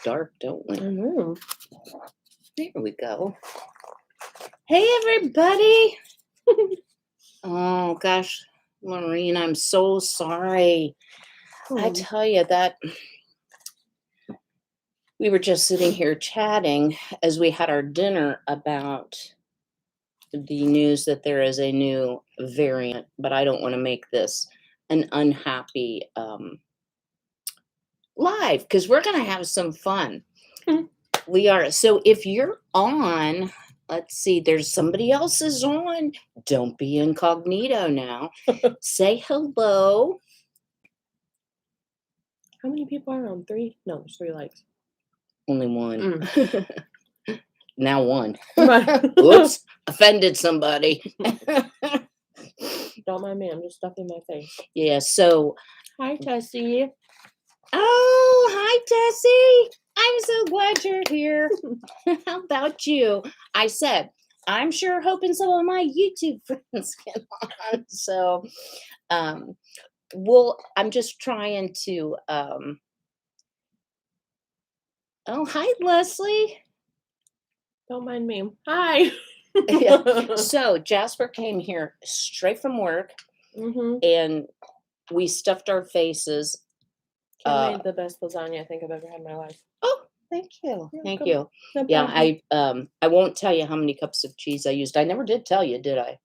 dark, don't we? Mm-hmm. There we go. Hey, everybody. Oh, gosh, Maureen, I'm so sorry. I tell you that we were just sitting here chatting as we had our dinner about the news that there is a new variant, but I don't want to make this an unhappy live because we're going to have some fun. We are. So if you're on, let's see, there's somebody else is on. Don't be incognito now. Say hello. How many people are on? 3? No, there's 3 likes. Only one. Now one. Right. Oops, offended somebody. Don't mind me, I'm just stuffing my face. Yeah, so. Hi, Tessie. Oh, hi, Tessie. I'm so glad you're here. How about you? I said, I'm sure hoping some of my YouTube friends get on. So, I'm just trying to, oh, hi, Leslie. Don't mind me. Hi. Yeah. So Jasper came here straight from work, and we stuffed our faces. Kim made the best lasagna I think I've ever had in my life. Oh, thank you. Yeah, thank you. No Yeah, problem. I won't tell you how many cups of cheese I used. I never did tell you, did I?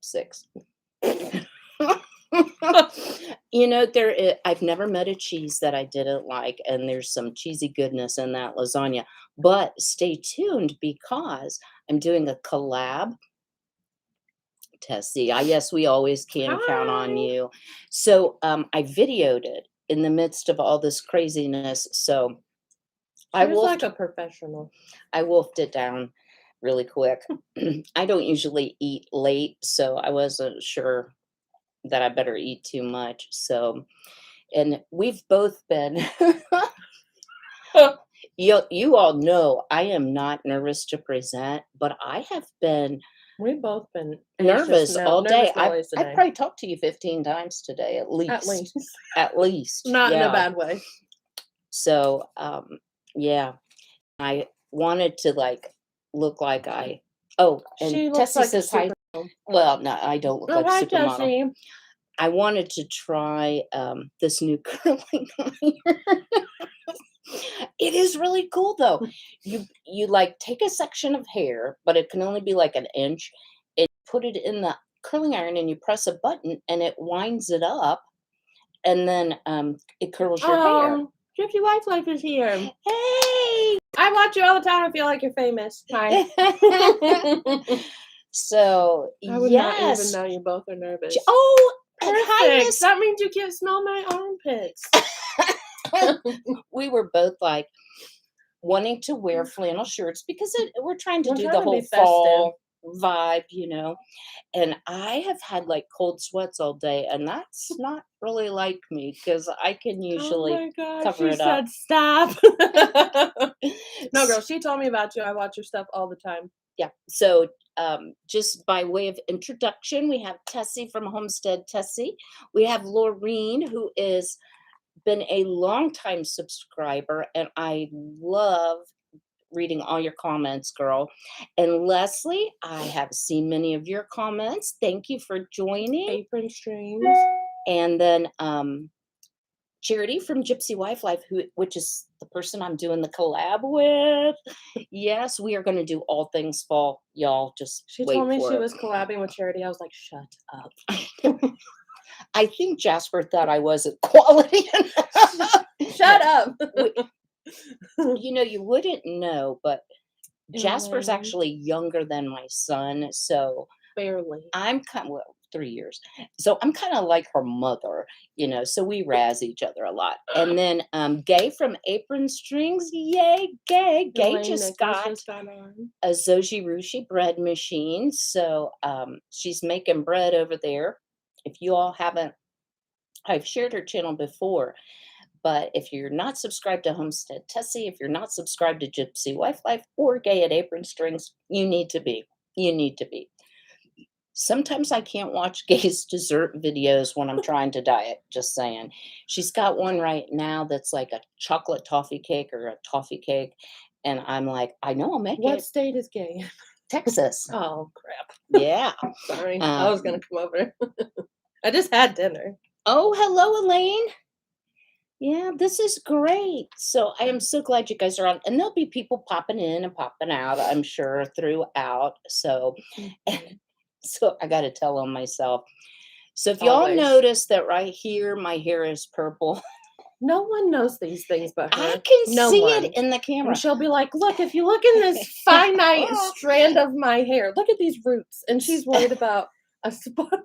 6. You know, I've never met a cheese that I didn't like, and there's some cheesy goodness in that lasagna. But stay tuned because I'm doing a collab. Tessie, yes, we always can count on you. So I videoed it in the midst of all this craziness. So I was like a professional. I wolfed it down really quick. I don't usually eat late, so I wasn't sure that I better eat too much. So, and we've both been, you all know I am not nervous to present, but I have been We've both been nervous all day. I today. probably talked to you 15 times today, at least. At least. At least. Not in a bad way. So, yeah, I wanted to look like I. Oh, and she looks Tessie like says hi. Well, no, I don't look like hi, a supermodel. Tessie. I wanted to try this new curling iron. It is really cool though. You take a section of hair, but it can only be like an inch, and put it in the curling iron and you press a button and it winds it up, and then it curls your hair. Gypsy Wife Life is here. Hey! I watch you all the time. I feel like you're famous. Hi. So, I would not even know you both are nervous. Oh, perfect. That means you can't smell my armpits. We were both like wanting to wear flannel shirts because we're trying to do the whole festive fall vibe, you know. And I have had cold sweats all day, and that's not really like me because I can usually cover it up. She said stop. No, girl, she told me about you. I watch your stuff all the time. Yeah. So just by way of introduction, we have Tessie from Homestead Tessie. We have Laureen, who is been a longtime subscriber, and I love reading all your comments, girl. And Leslie, I have seen many of your comments. Thank you for joining. Apron Strings. And then Charity from Gypsy Wife Life, which is the person I'm doing the collab with. Yes, we are going to do all things fall, y'all. Just she told me she was collabing with Charity. I was like, shut up. I think Jasper thought I wasn't quality enough. Shut up. You know, you wouldn't know, but Jasper's actually younger than my son, so barely. I'm 3 years. So I'm kind of like her mother, you know, so we razz each other a lot. And then Gay from Apron Strings, yay, Gay. Gay just got a Zoji Rushi bread machine, so she's making bread over there. If you all haven't, I've shared her channel before, but if you're not subscribed to Homestead Tessie, if you're not subscribed to Gypsy Wife Life or Gay at Apron Strings, you need to be. You need to be. Sometimes I can't watch Gay's dessert videos when I'm trying to diet, just saying. She's got one right now that's like a chocolate toffee cake or a toffee cake, and I'm like, "I know I'll make What it." state is Gay? Texas. Oh, crap. Yeah. Sorry. I was gonna come over. I just had dinner. Oh, hello, Elaine. Yeah, this is great. So I am so glad you guys are on, and there'll be people popping in and popping out, I'm sure, throughout. So, Mhm. so I got to tell on myself. So if y'all Always. notice that right here, my hair is purple, No one knows these things but I her. can No see one. it in the And camera. she'll be like, look, if you look in this finite strand of my hair, look at these roots. And she's worried about a spot.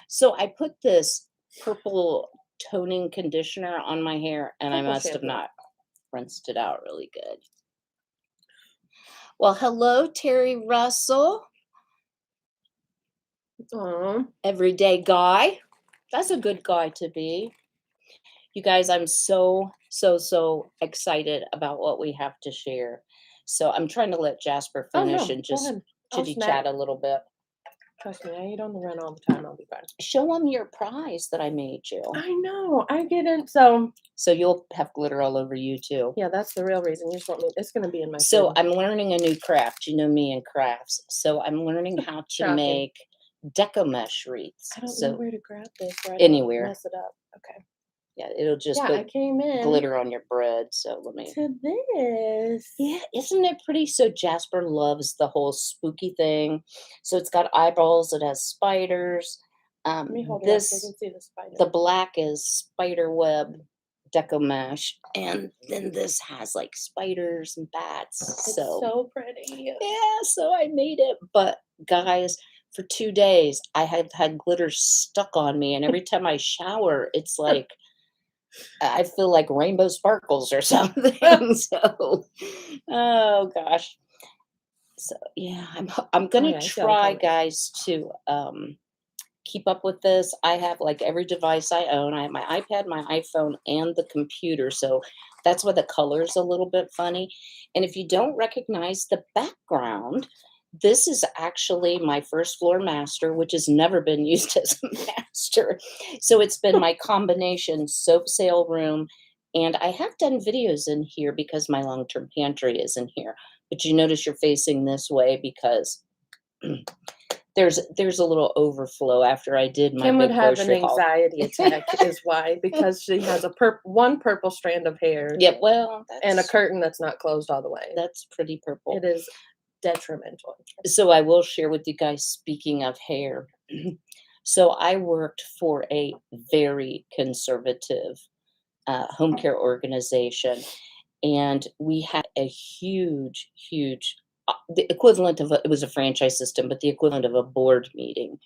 So I put this purple toning conditioner on my hair, and I Purple must have shampoo. not rinsed it out really good. Well, hello, Terry Russell, Aw. everyday guy. That's a good guy to be. You guys, I'm so excited about what we have to share. So I'm trying to let Jasper Oh, finish no. and Go just ahead. I'll chitty snack. chat a little bit. Trust me, I eat on the run all the time. I'll be fine. Show them your prize that I made you. I know. I get it. So, So you'll have glitter all over you too. yeah, that's the real reason. You just want me. It's going to be in my So food. I'm learning a new craft. You know me and crafts. So I'm learning how to Shocking. make deco mesh wreaths. I don't know So where to grab this. So I don't anywhere. mess it up. Okay. Yeah, it'll just Yeah, I put came in glitter on your bread. So let me. to this. Yeah, isn't it pretty? So Jasper loves the whole spooky thing. So it's got eyeballs. It has spiders. Let me hold it up so you This can see the spider. the black is spider web deco mesh, and then this has like spiders and bats. It's So so pretty. yeah, so I made it. But guys, for 2 days, I have had glitter stuck on me, and every time I shower, it's like I feel like rainbow sparkles or something. So, oh gosh. So yeah, I'm Oh, gonna yeah, I see all the try, colors. guys, to keep up with this. I have like every device I own. I have my iPad, my iPhone, and the computer. So that's why the color's a little bit funny. And if you don't recognize the background, this is actually my first floor master, which has never been used as a master. So it's been my combination soap sale room. And I have done videos in here because my long term pantry is in here. But you notice you're facing this way because there's a little overflow after I did my Kim would big have an grocery haul. anxiety attack, is why, because she has a one purple strand of hair Yeah, well, and a curtain that's not closed all the way. that's pretty purple. It is detrimental. So I will share with you guys, speaking of hair. So I worked for a very conservative home care organization, and we had a huge the equivalent of it was a franchise system, but the equivalent of a board meeting.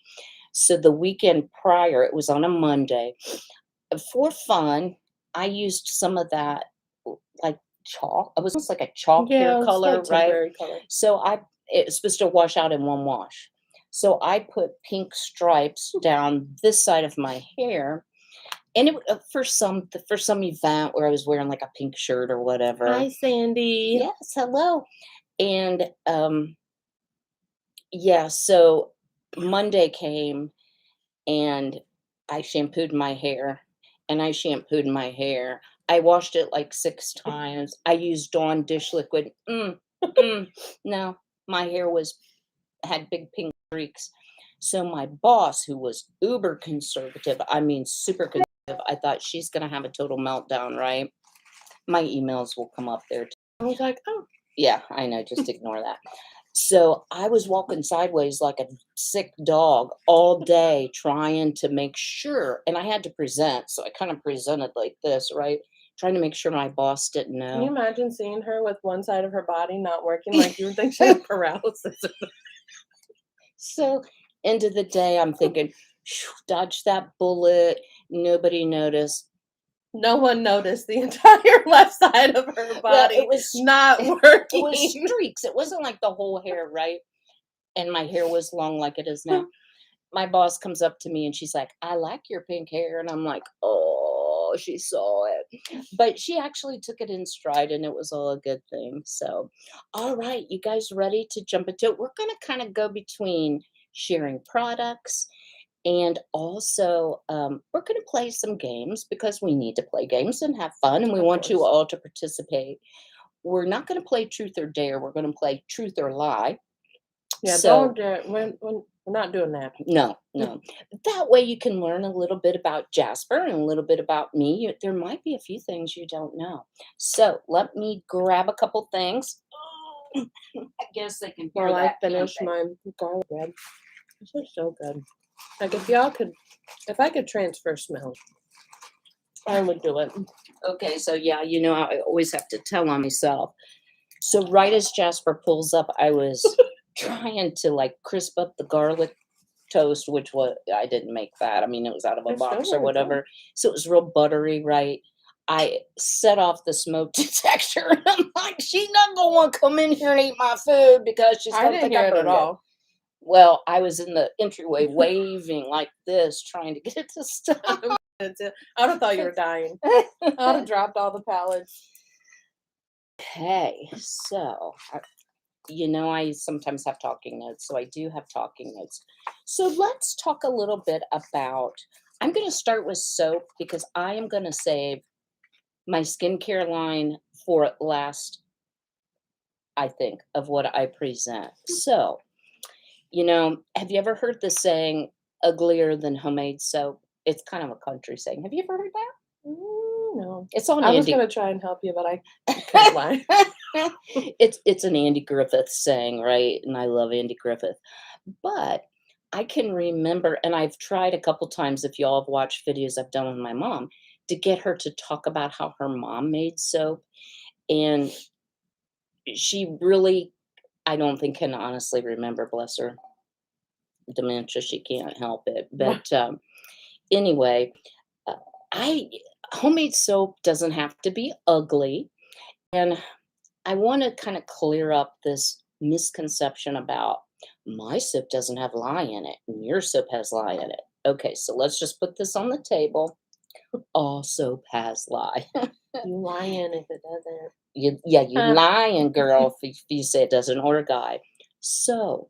So the weekend prior, it was on a Monday. For fun, I used some of that like chalk. It was almost like a chalk hair Yeah, it's color, like right? temporary color. So it's supposed to wash out in one wash. So I put pink stripes down this side of my hair, and it for some event where I was wearing like a pink shirt or whatever. Hi, Sandy. Yes, hello. And yeah, so Monday came, and I shampooed my hair, and I shampooed my hair. I washed it like 6 times. I used Dawn dish liquid. No, my hair had big pink streaks. So my boss, who was uber conservative, I mean super conservative, I thought she's gonna have a total meltdown, right? My emails will come up there. I was like, oh. Yeah, I know, just ignore that. So I was walking sideways like a sick dog all day trying to make sure, and I had to present, so I kind of presented like this, right? Trying to make sure my boss didn't Can you know. imagine seeing her with one side of her body not working? Like, you would think she had paralysis. So end of the day, I'm thinking, "Phew, dodge that bullet. Nobody noticed." No one noticed the entire left side of her Well, body not working. it was streaks. It wasn't like the whole hair, right? And my hair was long like it is now. My boss comes up to me and she's like, "I like your pink hair." And I'm like, "Oh, she saw it." But she actually took it in stride, and it was all a good thing. So, all right, you guys ready to jump into it? We're going to kind of go between sharing products. And also, we're going to play some games because we need to play games and have fun, and we Of want you course. all to participate. We're not going to play truth or dare. We're going to play truth or lie. Yeah, So, don't dare. We're not doing that. no, no. That way you can learn a little bit about Jasper and a little bit about me. There might be a few things you don't know. So, let me grab a couple things. I guess they can hear While I that, can't finish they? my garlic bread. This is so good. Like if I could transfer smells, I would do it. Okay, so yeah, I always have to tell on myself. So right as Jasper pulls up, I was trying to like crisp up the garlic toast, which was I didn't make that. I mean, it was out of a It's still box or very good. whatever. So it was real buttery, right? I set off the smoke detector and I'm like, she's not gonna want to come in here and eat my food because she's I gonna didn't think I hear it at burned it. all. Well, I was in the entryway waving like this, trying to get it to stop. I would have thought you were dying. I would have dropped all the pallets. Okay, so I sometimes have talking notes, so I do have talking notes. So let's talk a little bit about. I'm going to start with soap because I am going to save my skincare line for last, I think, of what I present. So, have you ever heard the saying, uglier than homemade soap? It's kind of a country saying. Have you ever heard that? No. It's on I was Andy. gonna try and help you, but I couldn't lie. It's an Andy Griffith saying, right? And I love Andy Griffith. But I can remember, and I've tried a couple times, if y'all have watched videos I've done with my mom, to get her to talk about how her mom made soap. And she really, I don't think, can honestly remember, bless her dementia. She can't help it. But anyway, uh, I homemade soap doesn't have to be ugly. And I want to kind of clear up this misconception about my soap doesn't have lye in it and your soap has lye in it. Okay, so let's just put this on the table. All soap has lye. You lying if it doesn't. You lying, girl, if you say it doesn't, or a guy. So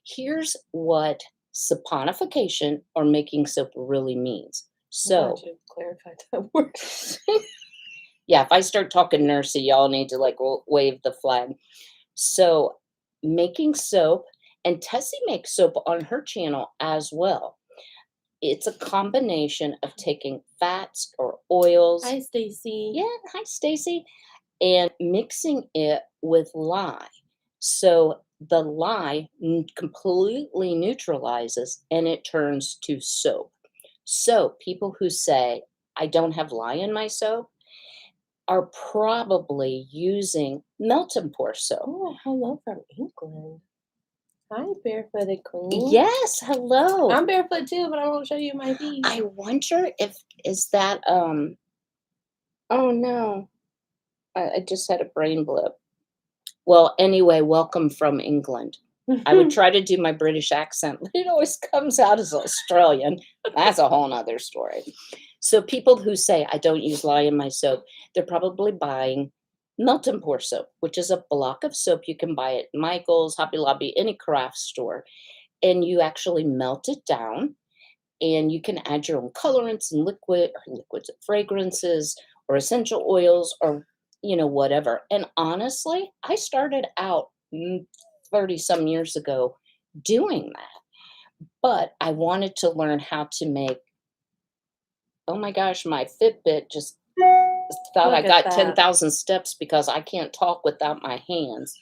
here's what saponification or making soap really means. I'm glad So you clarified that word. yeah, if I start talking nursey, y'all need to like wave the flag. So making soap, and Tessie makes soap on her channel as well. It's a combination of taking fats or oils. Hi, Stacy. Yeah, hi Stacy, and mixing it with lye. So the lye completely neutralizes and it turns to soap. So people who say I don't have lye in my soap are probably using melt and pour soap. Oh, hello from England. Hi, barefooted queen. Yes, hello. I'm barefoot too, but I won't show you my feet. I wonder if is that oh no. I just had a brain blip. Well, anyway, welcome from England. I would try to do my British accent, but it always comes out as Australian. That's a whole nother story. So people who say I don't use lye in my soap, they're probably buying melt and pour soap, which is a block of soap you can buy at Michael's, Hobby Lobby, any craft store. And you actually melt it down and you can add your own colorants and liquids, fragrances or essential oils or whatever. And honestly, I started out 30 some years ago doing that, but I wanted to learn how to make. Oh my gosh, my Fitbit just thought I Look at got that. 10,000 steps because I can't talk without my hands.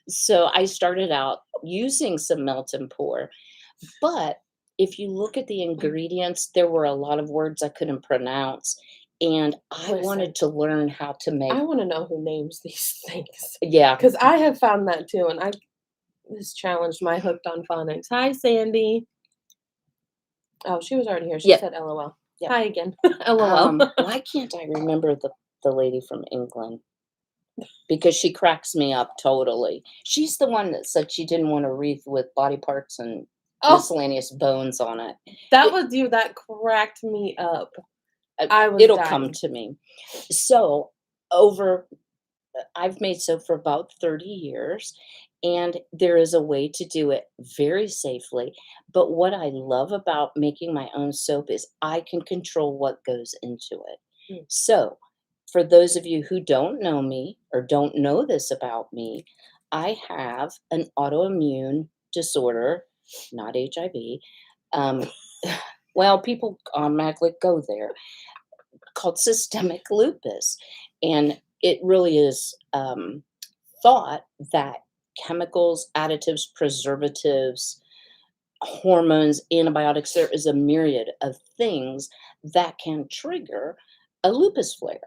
So I started out using some melt and pour. But if you look at the ingredients, there were a lot of words I couldn't pronounce. And I wanted to learn how to make. I want to know who names these things. Yeah. Because I have found that too. And this challenged my hooked on phonics. Hi, Sandy. Oh, she was already here. She said LOL. Yep. Hi again. LOL. Why can't I remember the lady from England? Because she cracks me up totally. She's the one that said she didn't want a wreath with body parts and miscellaneous bones on it. That was you. That cracked me up. It'll come to me. So I've made soap for about 30 years. And there is a way to do it very safely. But what I love about making my own soap is I can control what goes into it. Mm. So, for those of you who don't know me or don't know this about me, I have an autoimmune disorder, not HIV. Um, well, people automatically go there, called systemic lupus. And it really is thought that chemicals, additives, preservatives, hormones, antibiotics, there is a myriad of things that can trigger a lupus flare.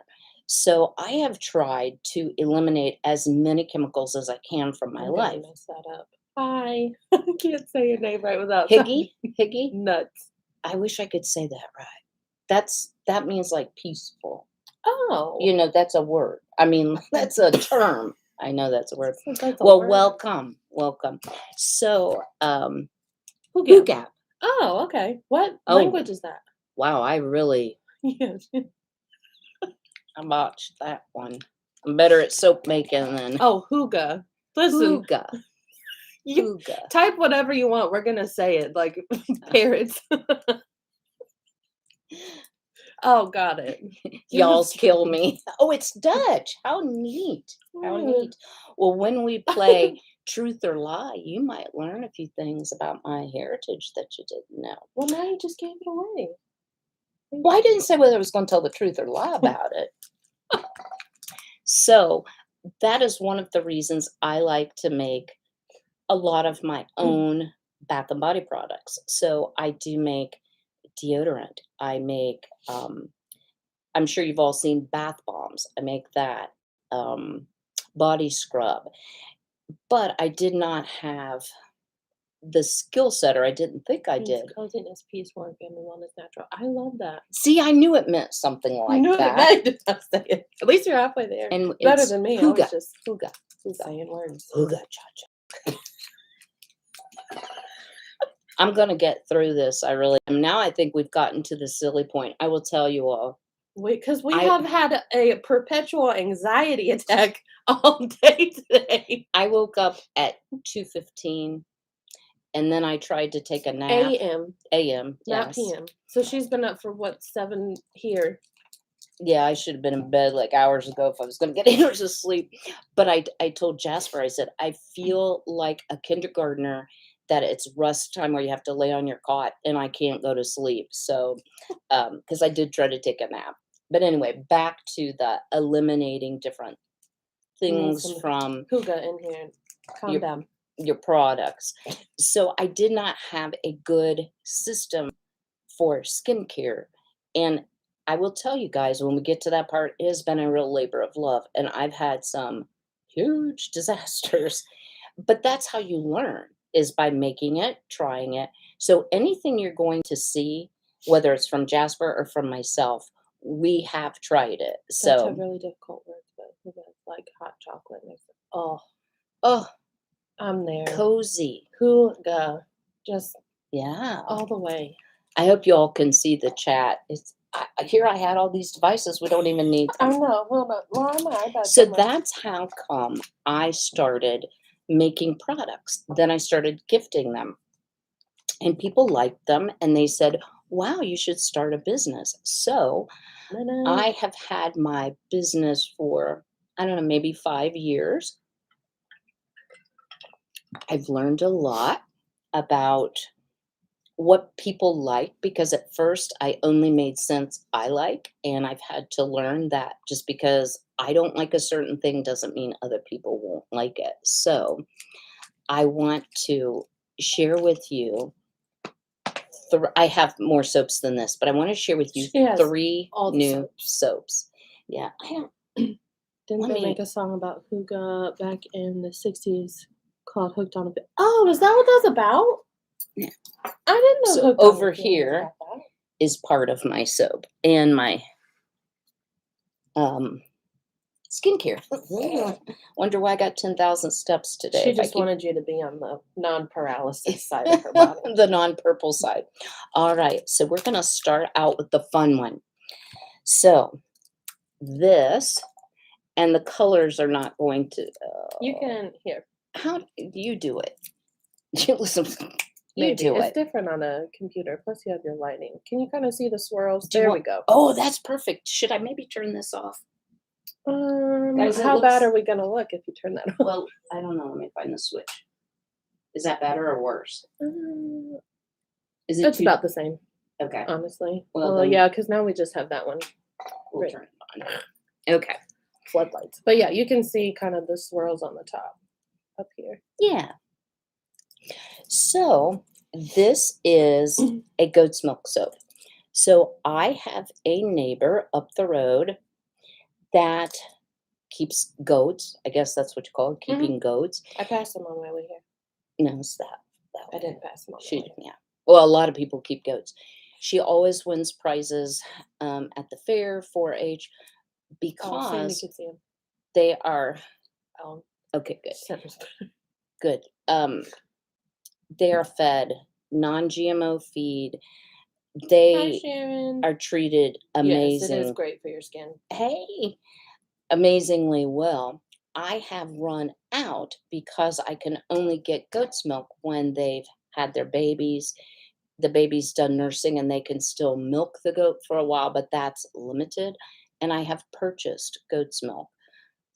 So I have tried to eliminate as many chemicals as I can from my I'm gonna life. mess that up. Hi. I can't say your name right without Higgy? Higgy? nuts. I wish I could say that right. That means like peaceful. Oh. You know, that's a word. I mean, that's a term. I know that's a word. That's a Well, word. welcome. So, Who who gap? gap? Oh, okay. What Oh. language is that? Wow, I really Yes. I botched that one. I'm better at soap making than Oh, hooga. Listen, hooga. you Hooga. type whatever you want. We're gonna say it like parrots. Oh, got it. Y'all's kill me. Oh, it's Dutch. How neat. How neat. Well, when we play Truth or Lie, you might learn a few things about my heritage that you didn't know. Well, now you just gave it away. Well, I didn't say whether I was going to tell the truth or lie about it. So that is one of the reasons I like to make a lot of my own bath and body products. So I do make deodorant. I make, I'm sure you've all seen bath bombs. I make that, body scrub. But I did not have the skill set, or I didn't think I did. Coziness, peace, warmth, family, wellness, natural. I love that. See, I knew it meant something like that. I did not say it. At least you're halfway there. And Better it's than me. I hooga. was just Hooga. saying words. Hooga cha-cha. I'm gonna get through this. I really am. Now I think we've gotten to the silly point. I will tell you all. Because we have had a perpetual anxiety attack all day today. I woke up at 2:15, and then I tried to take a nap. A.M. A.M. Not Yes. P.M. So she's been up for what, 7 here? Yeah, I should have been in bed like hours ago if I was going to get hours of sleep. But I told Jasper, I said, I feel like a kindergartner that it's rust time where you have to lay on your cot and I can't go to sleep. So, because I did try to take a nap. But anyway, back to the eliminating different things from Hooga in here. Calm down. Your products. So I did not have a good system for skincare. And I will tell you guys, when we get to that part, it has been a real labor of love. And I've had some huge disasters. But that's how you learn, is by making it, trying it. So anything you're going to see, whether it's from Jasper or from myself, we have tried it. That's a So really difficult word, but like hot chocolate makes it. oh, I'm there. cozy. Hooga. Just Yeah. all the way. I hope you all can see the chat. It's here I had all these devices. We don't even need I them. know. Well, my iPad So somewhere. that's how come I started making products. Then I started gifting them. And people liked them and they said, wow, you should start a business. So I have had my business for, I don't know, maybe 5 years. I've learned a lot about what people like, because at first I only made scents I like, and I've had to learn that just because I don't like a certain thing doesn't mean other people won't like it. So I want to share with you, I have more soaps than this, but I want to share with you 3 new soaps. Yeah, I don't. Didn't they make a song about Hooga back in the 60s called Hooked on a Bit? Oh, is that what that's about? Yeah. I didn't know. So over here is part of my soap and my skincare. Wonder why I got 10,000 steps today. She just wanted you to be on the non-paralysis side of her body. The non-purple side. All right, so we're going to start out with the fun one. So this, and the colors are not going to... you can, here. How do you do it? Listen, you Maybe. do It's it. different on a computer. Plus, you have your lighting. Can you kind of see the swirls? Do you There want, we go. oh, that's perfect. Should I maybe turn this off? Guys, How bad are we gonna look if you turn that off? Well, I don't know. Let me find the switch. Is that better or worse? Is it It's about the same, okay? honestly. Well, Well, then yeah, because now we just have that one. we'll Right. turn it on. Okay. Floodlights. But yeah, you can see kind of the swirls on the top up here. Yeah. So this is a goat's milk soap. So I have a neighbor up the road that keeps goats. I guess that's what you call it, keeping goats. I passed them on my way here. No, it's that I way. didn't pass them on my She, way. yeah. Well, a lot of people keep goats. She always wins prizes at the fair, 4-H, Oh, Sandy because could see them. they are Oh, okay. Good. Sandra's- Good. They are fed non-GMO feed. Hi, They Sharon. are treated Yes, it is amazing. great for your skin. Hey, amazingly well. I have run out because I can only get goat's milk when they've had their babies. The baby's done nursing and they can still milk the goat for a while, but that's limited. And I have purchased goat's milk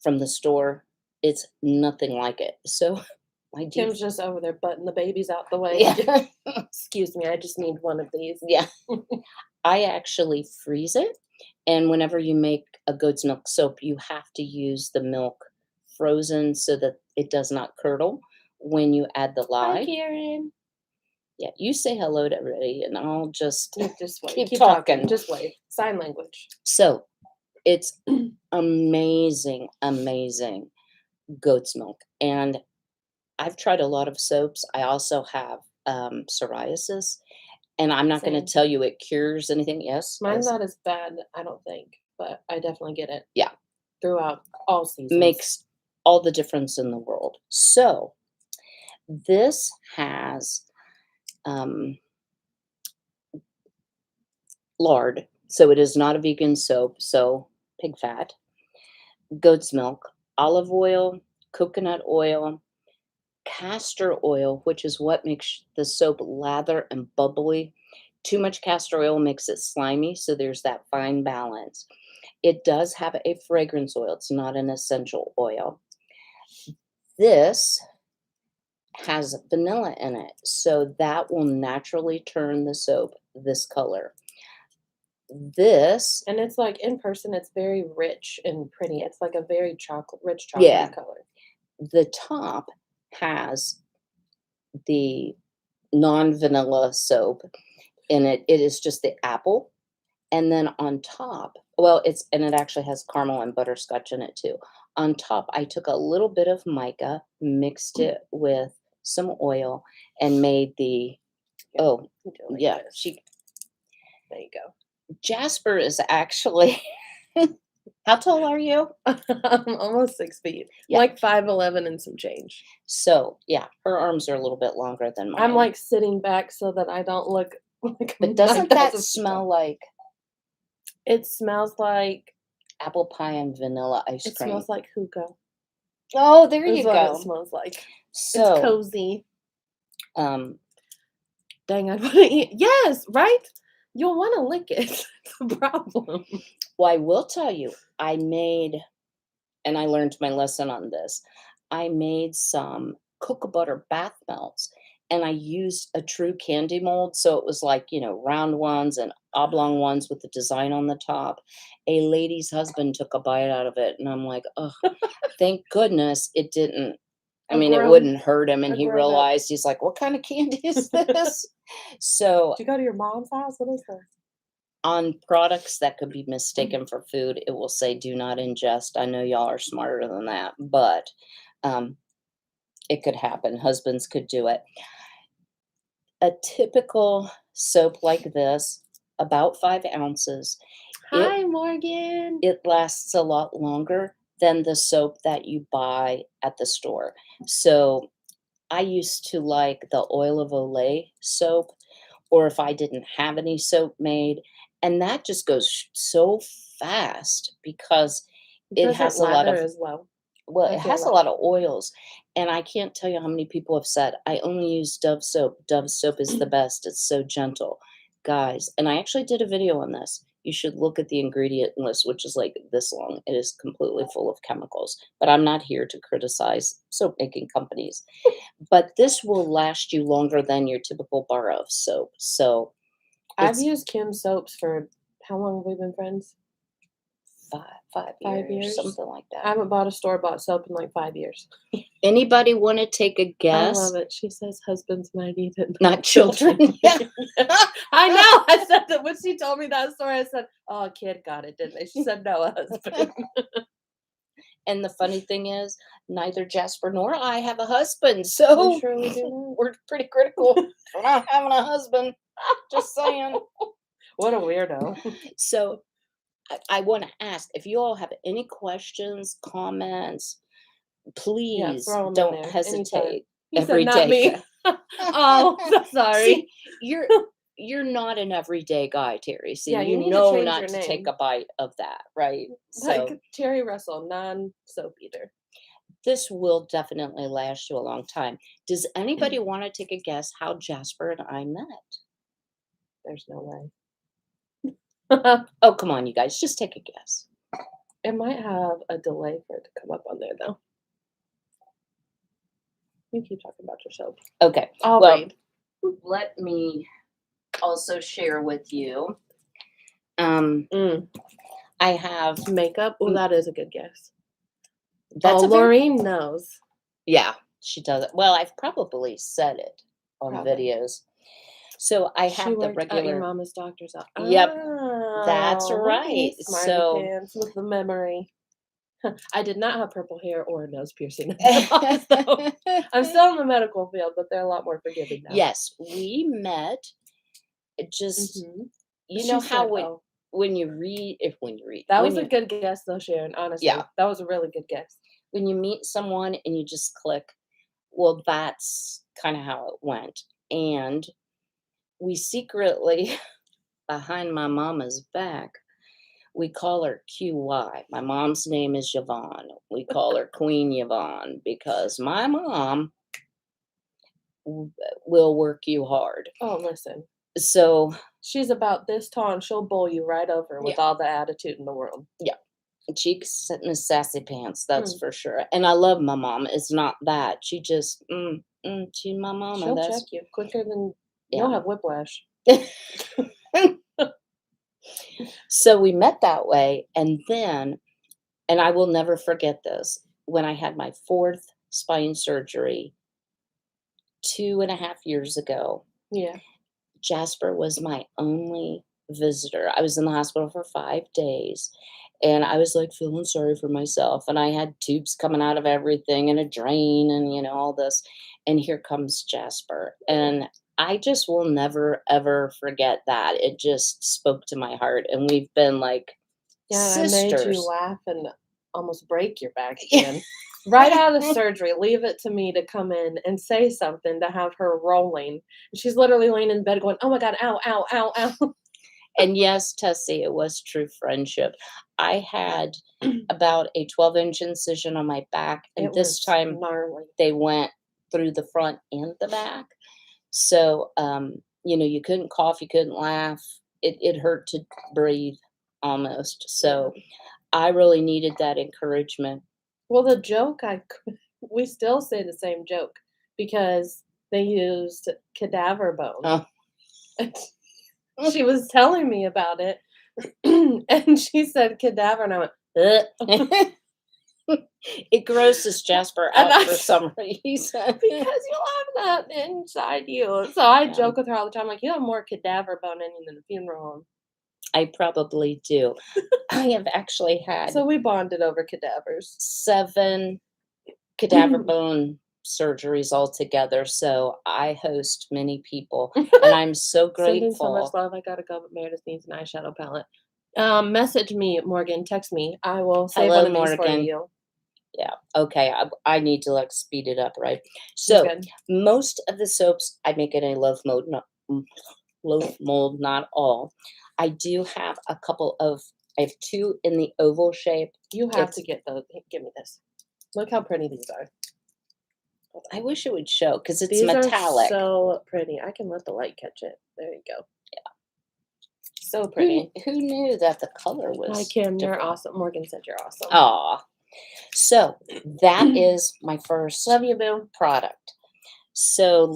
from the store. It's nothing like it. So my Kim's just over there butting the babies out the way. yeah. Excuse me, I just need one of these. Yeah. I actually freeze it. And whenever you make a goat's milk soap, you have to use the milk frozen so that it does not curdle when you add the Hi, lye. Karen. Yeah, you say hello to everybody and I'll just Just wait. keep Keep talking. talking. Just wait. Sign language. So it's amazing, amazing goat's milk. And I've tried a lot of soaps. I also have psoriasis. And I'm not going Same. to tell you it cures anything. Yes. Mine's yes. not as bad, I don't think, but I definitely get it. Yeah. Throughout all seasons. Makes all the difference in the world. So this has lard. So it is not a vegan soap. So pig fat, goat's milk, olive oil, coconut oil, castor oil, which is what makes the soap lather and bubbly. Too much castor oil makes it slimy, so there's that fine balance. It does have a fragrance oil. It's not an essential oil. This has vanilla in it, so that will naturally turn the soap this color. This, And it's like in person, it's very rich and pretty. It's like a very rich yeah, chocolate color. the top has the non-vanilla soap in it. It is just the apple. And then on top, well, and it actually has caramel and butterscotch in it too. On top, I took a little bit of mica, mixed it with some oil, and made the, oh, You do it like yeah, this. There you go. Jasper is actually, how tall are you? I'm almost 6 feet. Yeah. Like 5'11" and some change. So, yeah, her arms are a little bit longer than mine. I'm like sitting back so that I don't look like. But doesn't that smell like? It smells like Apple pie and vanilla ice it cream. smells like hookah. Oh, there you That's what go. it smells like. So, It's cozy. um, Dang, I want to eat. Yes, right? You'll want to lick it. It's the problem. well, I will tell you, I made, and I learned my lesson on this. I made some cocoa butter bath melts, and I used a true candy mold. So it was like, round ones and oblong ones with the design on the top. A lady's husband took a bite out of it, and I'm like, oh, thank goodness it didn't. I mean, it wouldn't hurt him, and he realized, he's like, what kind of candy is this? So, did you go to your mom's house? What is this? On products that could be mistaken for food, it will say do not ingest. I know y'all are smarter than that, but it could happen. Husbands could do it. A typical soap like this, about 5 ounces. Hi, Morgan. It lasts a lot longer than the soap that you buy at the store. So I used to like the Oil of Olay soap, or if I didn't have any soap made, and that just goes so fast because it has a lot of, as well. Well, I it feel has a that. lot of oils, and I can't tell you how many people have said, "I only use Dove soap. Dove soap is the best. It's so gentle." Guys, and I actually did a video on this. You should look at the ingredient list, which is like this long. It is completely full of chemicals, but I'm not here to criticize soap making companies. But this will last you longer than your typical bar of soap. So I've it's used Kim soaps for how long have we been friends? five 5 years, years? something like I that. haven't bought a store-bought soap in like 5 years. Anybody want to take a I guess? love it. She says husbands might eat it. Not children. Yeah. I know. I said that when she told me that story. I said, "Oh, a kid got it, didn't they?" She said, "No, a husband." And the funny thing is, neither Jasper nor I have a husband, We so surely do. we're pretty critical for not having a husband. Just saying. What a weirdo. So I want to ask if you all have any questions, comments, Yeah, please throw 'em in don't there anytime. hesitate. He said, Every "Not day. me." Oh, so sorry. See, you're not an everyday guy, Terry. See, Yeah, you you need to know change not your to take name. a bite of that, right? So Like Terry Russell, non-soap eater. this will definitely last you a long time. Does anybody want to take a guess how Jasper and I met? There's no way. Oh, come on, you guys, just take a guess. It might have a delay for it to come up on there, though. You keep talking about your soap. Okay, I'll well, read. let me also share with you. Mm. I have Makeup? Oh, that is a good guess. that's a very, Laureen knows. yeah, she does it. Well, I've probably said it on Probably. videos. So I She have the worked at your regular. mama's doctor's office. Yep, that's Oh, look at you, right. smarty So pants with the memory. I did not have purple hair or a nose piercing at the office, though. I'm still in the medical field, but they're a lot more forgiving now. yes, we met. Just Mhm. you She know how said, "Oh." when you read, if when you read, That when was a you, good guess, though, Sharon, honestly. yeah, That was a really good guess. when you meet someone and you just click. Well, that's kind of how it went. And we secretly, behind my mama's back, we call her QY. My mom's name is Yvonne. We call her Queen Yvonne because my mom will work you hard. Oh, listen. So, She's about this tall, and she'll bowl you right over with yeah, all the attitude in the world. yeah. Cheeks and the sassy pants, that's Mm. for sure. And I love my mom. It's not that. She just, she's my mama. She'll check That's, you quicker than you'll yeah. have whiplash. So we met that way. And then, and I will never forget this, when I had my fourth spine surgery 2.5 years ago, Yeah. Jasper was my only visitor. I was in the hospital for 5 days and I was like feeling sorry for myself. And I had tubes coming out of everything and a drain and, all this. And here comes Jasper. And I just will never, ever forget that. It just spoke to my heart. And we've been like Yeah, I made you sisters. laugh and almost break your back again. Right out of surgery, leave it to me to come in and say something to have her rolling. She's literally laying in bed going, "Oh my God, ow, ow, ow, ow." And yes, Tessie, it was true friendship. I had about a 12-inch incision on my back, and It this was time gnarly. they went through the front and the back. So, you couldn't cough, you couldn't laugh. It hurt to breathe almost. So Yeah. I really needed that encouragement. Well, the joke we still say the same joke because they used cadaver bone. Oh. She was telling me about it, and she said cadaver, and I went, "Ugh." It grosses Jasper And out for some reason. because you have that inside you. So I Yeah, joke with her all the time, like, you have more cadaver bone in you than a funeral home. I probably do. I have actually had So we bonded over cadavers. 7 cadaver bone surgeries altogether, so I host many people, and I'm so Sending so much grateful. love. I gotta go, but Meredith needs an eyeshadow palette. Message me, Morgan. Text me. I will save Hello, one of these for Morgan. you. Yeah, okay, I need to, like, speed it up, right? You're So, good. most of the soaps I make in a loaf mode, loaf mold, not all. I do have a couple of I have 2 in the oval shape. You have It's to get those. Give me this. Look how pretty these are. I wish it would show because it's These metallic. are so pretty. I can let the light catch it. There you go. Yeah. So Who, pretty. who knew that the color was Hi, Kim. You're different? awesome. Morgan said you're awesome. Aw. So that is my first Love you, boo. product. So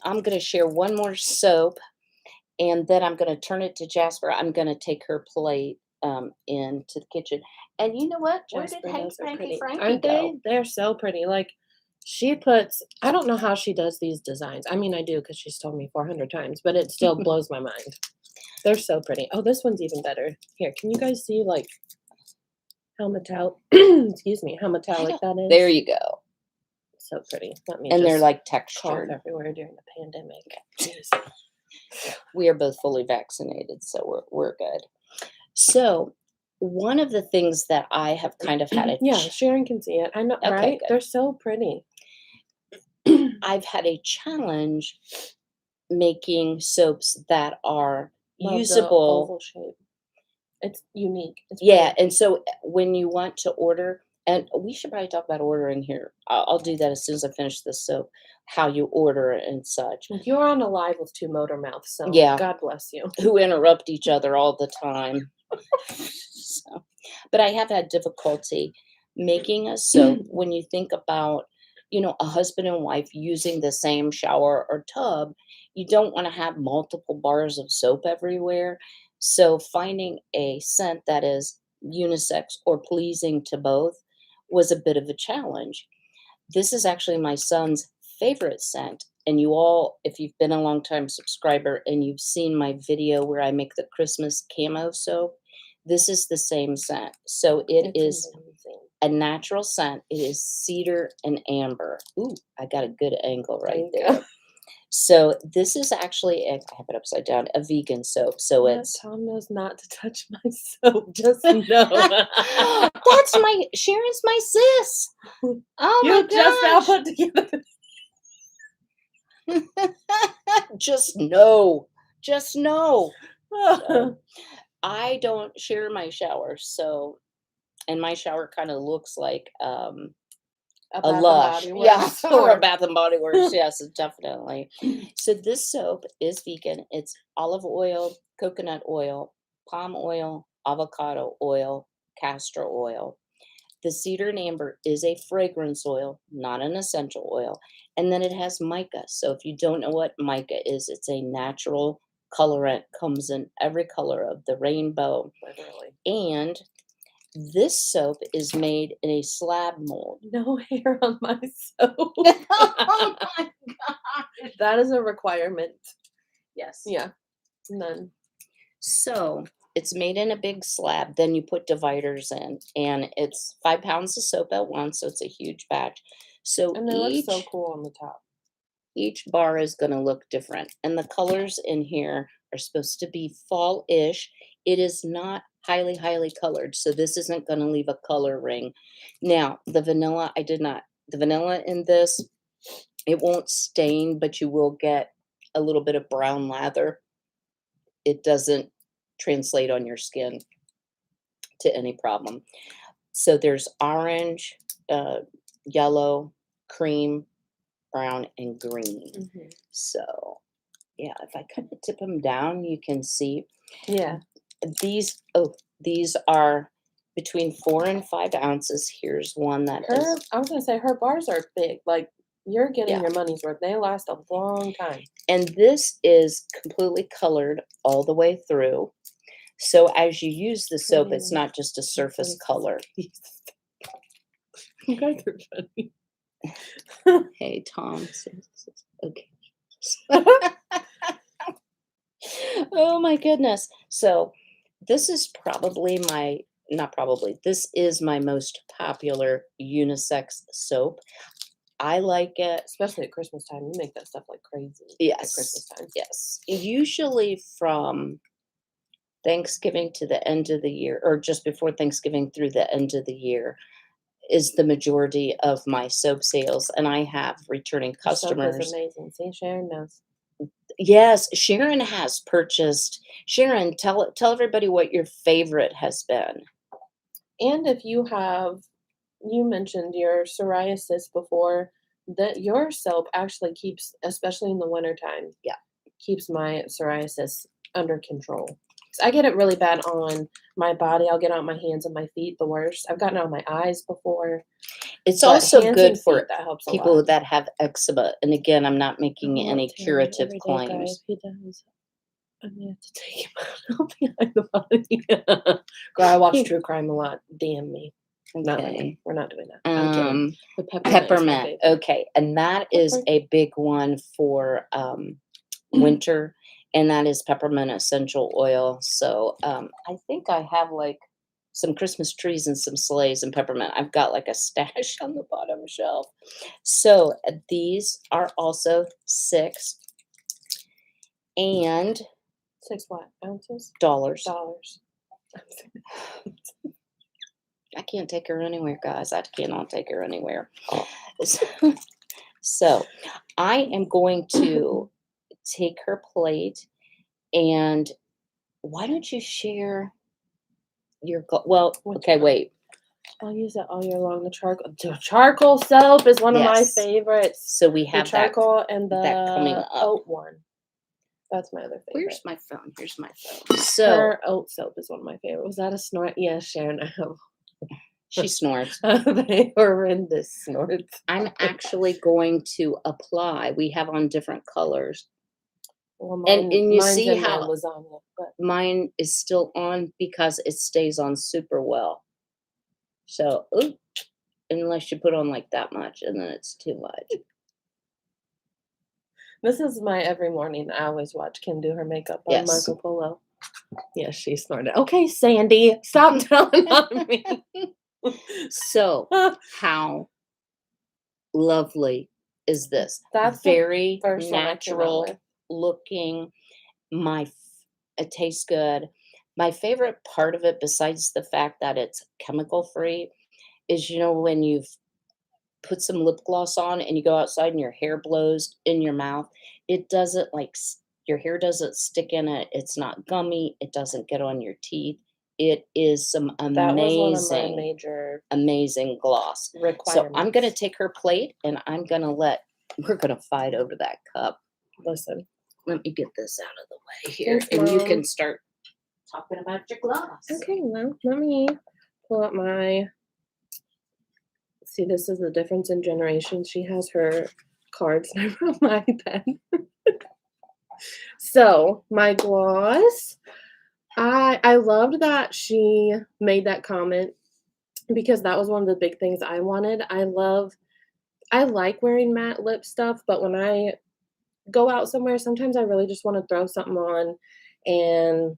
I'm going to share one more soap, and then I'm going to turn it to Jasper. I'm going to take her plate into the kitchen. And you know what? Where Jasper, did Hank those are Frankie pretty. Frankie Aren't go? they? They're so pretty. Like, she puts, I don't know how she does these designs. I mean, I do because she's told me 400 times, but it still blows my mind. They're so pretty. Oh, this one's even better. Here, can you guys see, like, how metallic, excuse me, how metallic that is? There you go. So pretty. Let me And they're just like cough textured. everywhere during the pandemic. Jeez. We are both fully vaccinated, so we're good. So one of the things that I have kind of had a Yeah, Sharon can see it. I know, Okay, right? good. They're so pretty. I've had a challenge making soaps that are Love the usable. oval shape. It's unique. It's Yeah, pretty. and so when you want to order, and we should probably talk about ordering here. I'll do that as soon as I finish this soap, how you order it and such. You're on a live with two motor mouths, so Yeah. God bless you. Who interrupt each other all the time. So, but I have had difficulty making a soap when you think about, a husband and wife using the same shower or tub. You don't want to have multiple bars of soap everywhere. So finding a scent that is unisex or pleasing to both was a bit of a challenge. This is actually my son's favorite scent. And you all, if you've been a long time subscriber and you've seen my video where I make the Christmas camo soap, this is the same scent. So it It's is amazing. a natural scent. It is cedar and amber. Ooh, I got a good angle right There you there. So this is actually, I have it upside down, a vegan soap. So Yeah, it's Tom knows not to touch my soap. Just know. Sharon's my sis. Oh You my just now gosh. put together. Just know. Just know. So, I don't share my shower, and my shower kind of looks like A a Bath and Lush. Body Yeah, Works or a or Bath and Body Works. Yes, definitely. So this soap is vegan. It's olive oil, coconut oil, palm oil, avocado oil, castor oil. The cedar and amber is a fragrance oil, not an essential oil. And then it has mica. So if you don't know what mica is, it's a natural colorant, comes in every color of the rainbow. literally. And this soap is made in a slab mold. No hair on my soap. Oh my gosh. That is a requirement. Yes. Yeah. None. So it's made in a big slab. Then you put dividers in, and it's 5 pounds of soap at once. So it's a huge batch. So And they look so cool on the top. each bar is going to look different. And the colors in here are supposed to be fall-ish. It is not highly, highly colored. So this isn't going to leave a color ring. Now, the vanilla in this, it won't stain, but you will get a little bit of brown lather. It doesn't translate on your skin to any problem. So there's orange, yellow, cream, brown, and green. Mhm. So, yeah, if I kind of tip them down, you can see Yeah. these. Oh, these are between 4 and 5 ounces. Here's one that Her, is, I was gonna say her bars are big. Like, you're getting yeah. your money's worth. They last a long time. And this is completely colored all the way through. So as you use the soap, it's not just a surface color. You guys are funny. Hey, Tom. Okay. Oh my goodness. So this is probably this is my most popular unisex soap. I like it. Especially at Christmas time. You make that stuff like crazy at Yes. Christmas time. Yes. Usually from Thanksgiving to the end of the year, or just before Thanksgiving through the end of the year, is the majority of my soap sales. And I have returning Your soap is customers. amazing. See, Sharon knows. Yes, Sharon has purchased. Sharon, tell everybody what your favorite has been. And if you have you mentioned your psoriasis before. That your soap actually keeps, especially in the wintertime, Yeah. keeps my psoriasis under control. 'Cause I get it really bad on my body. I'll get it on my hands and my feet the worst. I've gotten it on my eyes before. It's But also hands good and for feet, that helps a people lot. that have eczema. And again, I'm not making Oh, any Tammy, curative every day, claims. guys, he does. I'm gonna have to take him out behind the body. Girl, I watch true crime a lot. Damn me. Not like Okay. we're not doing that. I'm kidding. The peppermint. Is my Peppermint. favorite. Okay. And that is Pepper. a big one for winter. And that is peppermint essential oil. So I think I have like some Christmas trees and some sleighs and peppermint. I've got like a stash on the bottom shelf. So these are also $6 and 6 what? Ounces? dollars. Dollars. I can't take her anywhere, guys. I cannot take her anywhere. So I am going to take her plate, and why don't you share your well, okay, wait. I'll use it all year long. The charcoal soap is one of my Yes. favorites. So we The have charcoal and that coming the up. oat one. That's my other favorite. Where's my phone? Here's my phone. So her oat soap is one of my favorites. Was that a snort? Yes, Sharon. I have. she snores. They horrendous snorts. I'm actually going to apply. We have on different colors. Well, And you mine's see in my how lasagna, but mine is still on because it stays on super well. So, unless you put on like that much, and then it's too much. this is my every morning. I always watch Kim do her makeup on Yes. Marco Polo. Yes, she snorted. Okay, Sandy, stop telling on me. So, how lovely is this? That's the very first one I came out with. natural looking. It tastes good. My favorite part of it, besides the fact that it's chemical free, is when you've put some lip gloss on and you go outside and your hair blows in your mouth. It doesn't your hair doesn't stick in it. It's not gummy. It doesn't get on your teeth. It is some That was one of my major amazing gloss. requirements. So I'm going to take her plate and we're going to fight over that cup. Listen. Let me get this out of the way here. Thanks, and you Mom. can start talking about your gloss. Okay, well, let me pull up my. See, this is the difference in generations. She has her cards and I brought my pen. So, my gloss. I loved that she made that comment because that was one of the big things I wanted. I like wearing matte lip stuff, but when I go out somewhere, sometimes I really just want to throw something on, and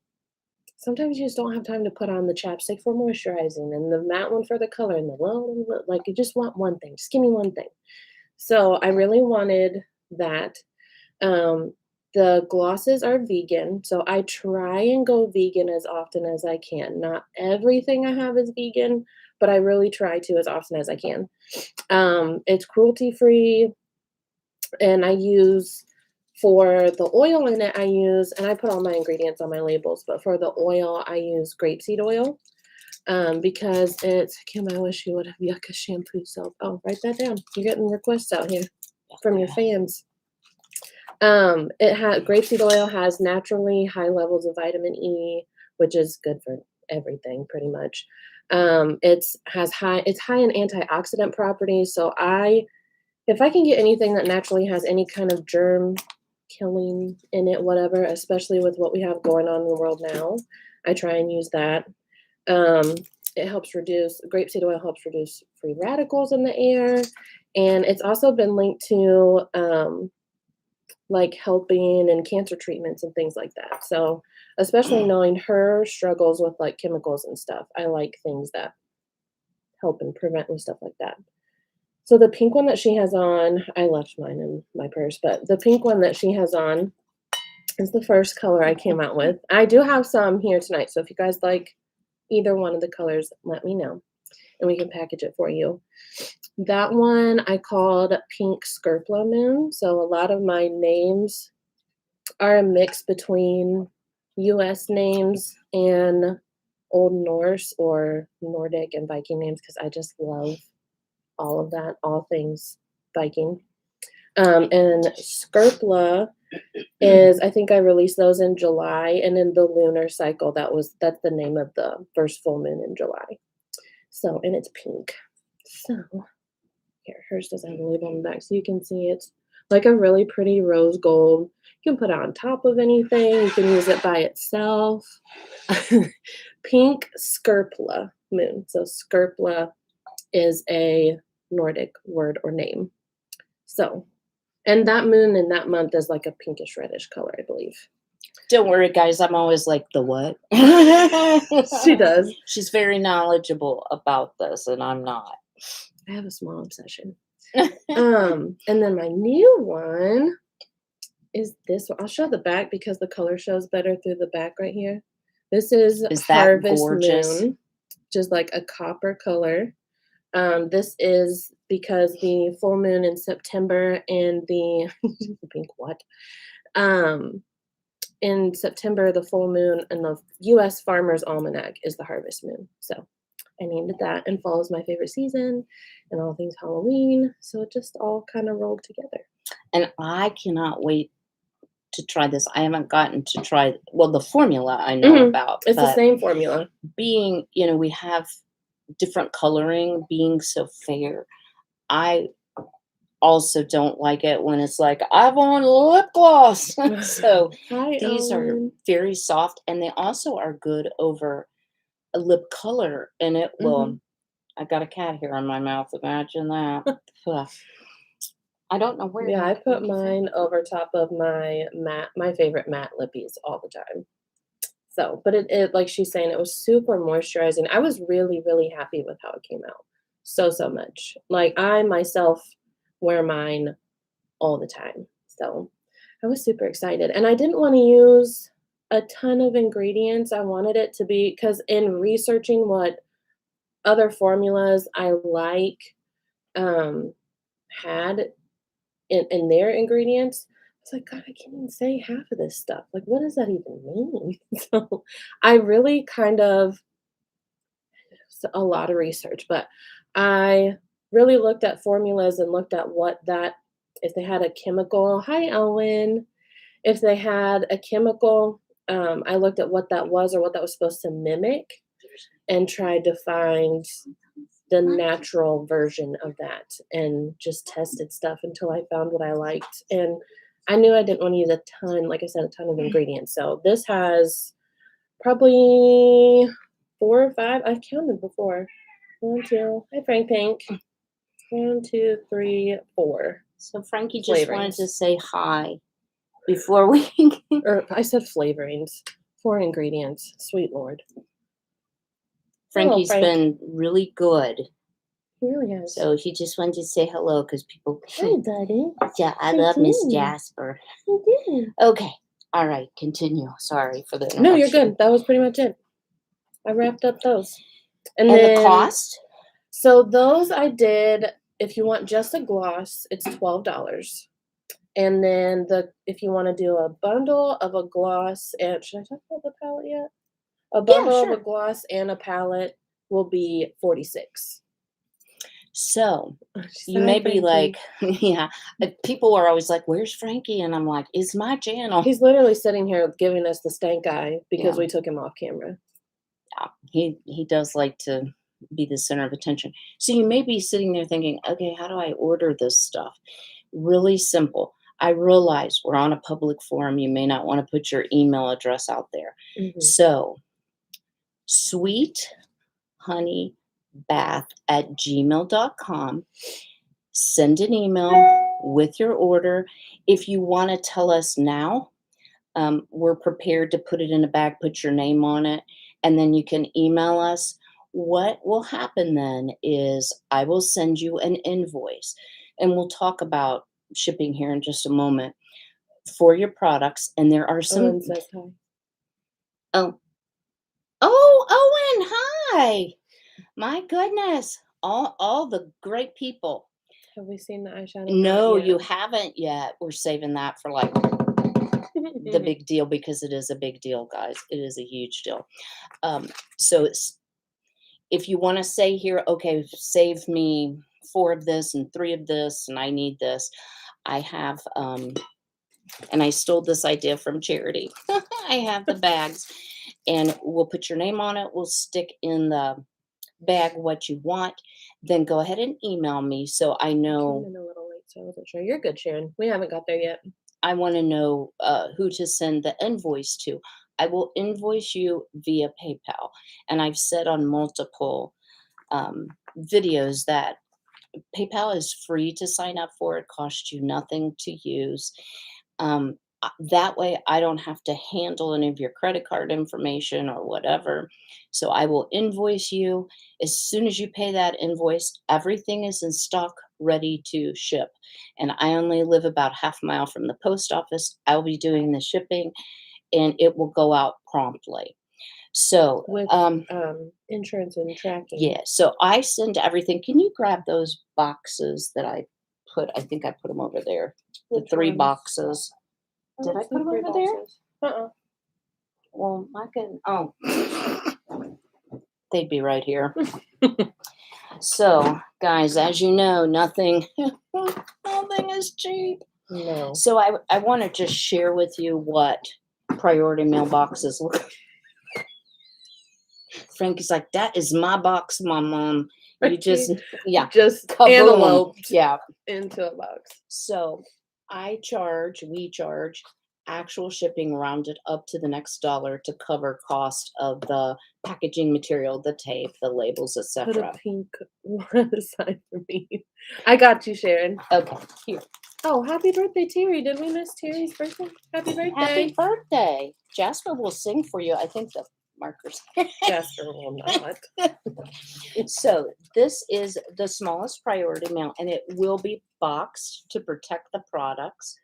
sometimes you just don't have time to put on the chapstick for moisturizing and the matte one for the color and like you just want one thing. Just give me one thing. So I really wanted that. The glosses are vegan, so I try and go vegan as often as I can. Not everything I have is vegan, but I really try to as often as I can. It's cruelty free, and I use for the oil in it. And I put all my ingredients on my labels, but for the oil, I use grapeseed oil because it's Kim. I wish you would have yucca shampoo soap. Oh, write that down. You're getting requests out here from your fans. Grapeseed oil has naturally high levels of vitamin E, which is good for everything pretty much. It's high in antioxidant properties. So if I can get anything that naturally has any kind of germ killing in it, whatever, especially with what we have going on in the world now, I try and use that. Grapeseed oil helps reduce free radicals in the air. And it's also been linked to like helping in cancer treatments and things like that. So especially knowing her struggles with like chemicals and stuff, I like things that help and prevent and stuff like that. So the pink one that she has on, I left mine in my purse, but the pink one that she has on is the first color I came out with. I do have some here tonight, so if you guys like either one of the colors, let me know, and we can package it for you. That one I called Pink Skerpla Moon. So a lot of my names are a mix between U.S. names and Old Norse or Nordic and Viking names because I just love all of that, all things Viking. And Skerpla is, I think I released those in July, and in the lunar cycle, that's the name of the first full moon in July. So, and it's pink. So, here, hers does have a label on the back, so you can see it's like a really pretty rose gold. You can put it on top of anything. You can use it by itself. Pink Skerpla moon. So Skerpla is a Nordic word or name. So, and that moon in that month is like a pinkish reddish color, I believe. Don't worry, guys. I'm always like, the what? She does. She's very knowledgeable about this, and I'm not. I have a small obsession. And then my new one is this one. I'll show the back because the color shows better through the back right here. This is Harvest Moon, just like a copper color. This is because the full moon in September and the pink what? In September, the full moon in the U.S. Farmer's Almanac is the Harvest Moon. So I named it that, and fall is my favorite season and all things Halloween. So it just all kind of rolled together. And I cannot wait to try this. I haven't gotten to try, well, the formula I know about. It's the same formula. Being, we have different coloring, being so fair. I also don't like it when it's like, I want lip gloss. So these are very soft, and they also are good over a lip color, and it will. I got a cat hair on my mouth. Imagine that. I don't know where. Yeah, I put mine over top of my favorite matte lippies all the time. So, but it like she's saying, it was super moisturizing. I was really, really happy with how it came out. So much. Like I myself wear mine all the time. So I was super excited. And I didn't want to use a ton of ingredients. I wanted it to be, because in researching what other formulas I like had in their ingredients, I was like, God, I can't even say half of this stuff. Like, what does that even mean? So I really a lot of research, but I really looked at formulas and looked at if they had a chemical. Hi, Ellen. If they had a chemical, I looked at what that was or what that was supposed to mimic and tried to find the natural version of that and just tested stuff until I found what I liked. And I knew I didn't want to use a ton, like I said, a ton of ingredients. So this has probably 4 or 5. I've counted before. 1, 2. Hi, Frank Pink. 1, 2, 3, 4. So Frankie just wanted to say hi before we. Or I said flavorings. 4 ingredients. Sweet Lord. Frankie's been really good. He really has. So he just wanted to say hello because people. Hi, buddy. Yeah, I love Miss Jasper. Okay. All right. Continue. Sorry for the interruption. No, you're good. That was pretty much it. I wrapped up those. And then, the cost? So those I did, if you want just a gloss, it's $12. And then if you want to do a bundle of a gloss, and should I talk about the palette yet? A bundle of a gloss and a palette will be $46. So you may be like, yeah, people are always like, where's Frankie? And I'm like, it's my channel. He's literally sitting here giving us the stank eye because we took him off camera. Yeah, he does like to be the center of attention. So you may be sitting there thinking, okay, how do I order this stuff? Really simple. I realize we're on a public forum. You may not want to put your email address out there. So sweethoneybath@gmail.com. Send an email with your order. If you want to tell us now, we're prepared to put it in a bag, put your name on it, and then you can email us. What will happen then is I will send you an invoice, and we'll talk about shipping here in just a moment for your products. And there are some. Owen says hi. Oh, Owen, hi. My goodness. All the great people. Have we seen the eyeshadow? No, you haven't yet. We're saving that for like the big deal, because it is a big deal, guys. It is a huge deal. So if you want to say here, okay, save me 4 of this and 3 of this, and I need this, I have, and I stole this idea from Charity. I have the bags, and we'll put your name on it. We'll stick in the bag what you want. Then go ahead and email me so I know. Came in a little late, so I wasn't sure. You're good, Sharon. We haven't got there yet. I want to know who to send the invoice to. I will invoice you via PayPal. And I've said on multiple videos that PayPal is free to sign up for. It costs you nothing to use. That way I don't have to handle any of your credit card information or whatever. So I will invoice you. As soon as you pay that invoice, everything is in stock, ready to ship. And I only live about half a mile from the post office. I'll be doing the shipping, and it will go out promptly. So With insurance and tracking. yeah, so I send everything. Can you grab those boxes that I put? I think I put them over there. The Which 3 ones? boxes. Did I put them over there? Uh-uh. Well, I can. Oh, they'd be right here. So, guys, as you know, nothing is cheap. No. So I want to just share with you what priority mail boxes look like. Frankie's like, that is my box, my mom. You just, yeah, just kaboom. enveloped Yeah. into a box. So we charge actual shipping rounded up to the next dollar to cover cost of the packaging material, the tape, the labels, Put etc. a pink one aside for me. I got you, Sharon. Okay, here. Oh, happy birthday, Terry. Did we miss Terry's birthday? Happy birthday. Happy birthday. Jasper will sing for you. I think the markers. Jasper will not. So this is the smallest priority mail, and it will be boxed to protect the products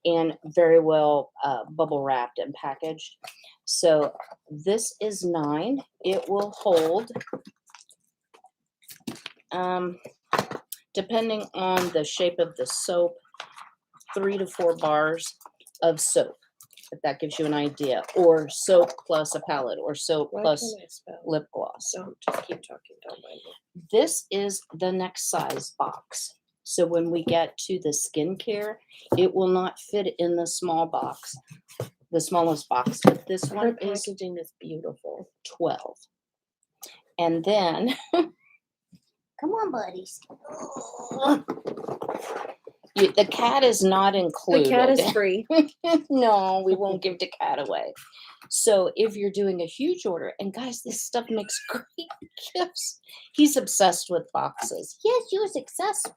and very well bubble wrapped and packaged. So this is 9. It will hold, depending on the shape of the soap, 3 to 4 bars of soap, if that gives you an idea, or soap plus a palette, or soap Why plus can't I spell? lip gloss. Don't just keep talking. Don't mind me. This is the next size box. So when we get to the skincare, it will not fit in the small box, the smallest box, but this Her one is packaging is beautiful. 12. And then, come on, buddies. The cat is not included. The cat is free. No, we won't give the cat away. So if you're doing a huge order, and guys, this stuff makes great gifts. He's obsessed with boxes. Yes, he was obsessed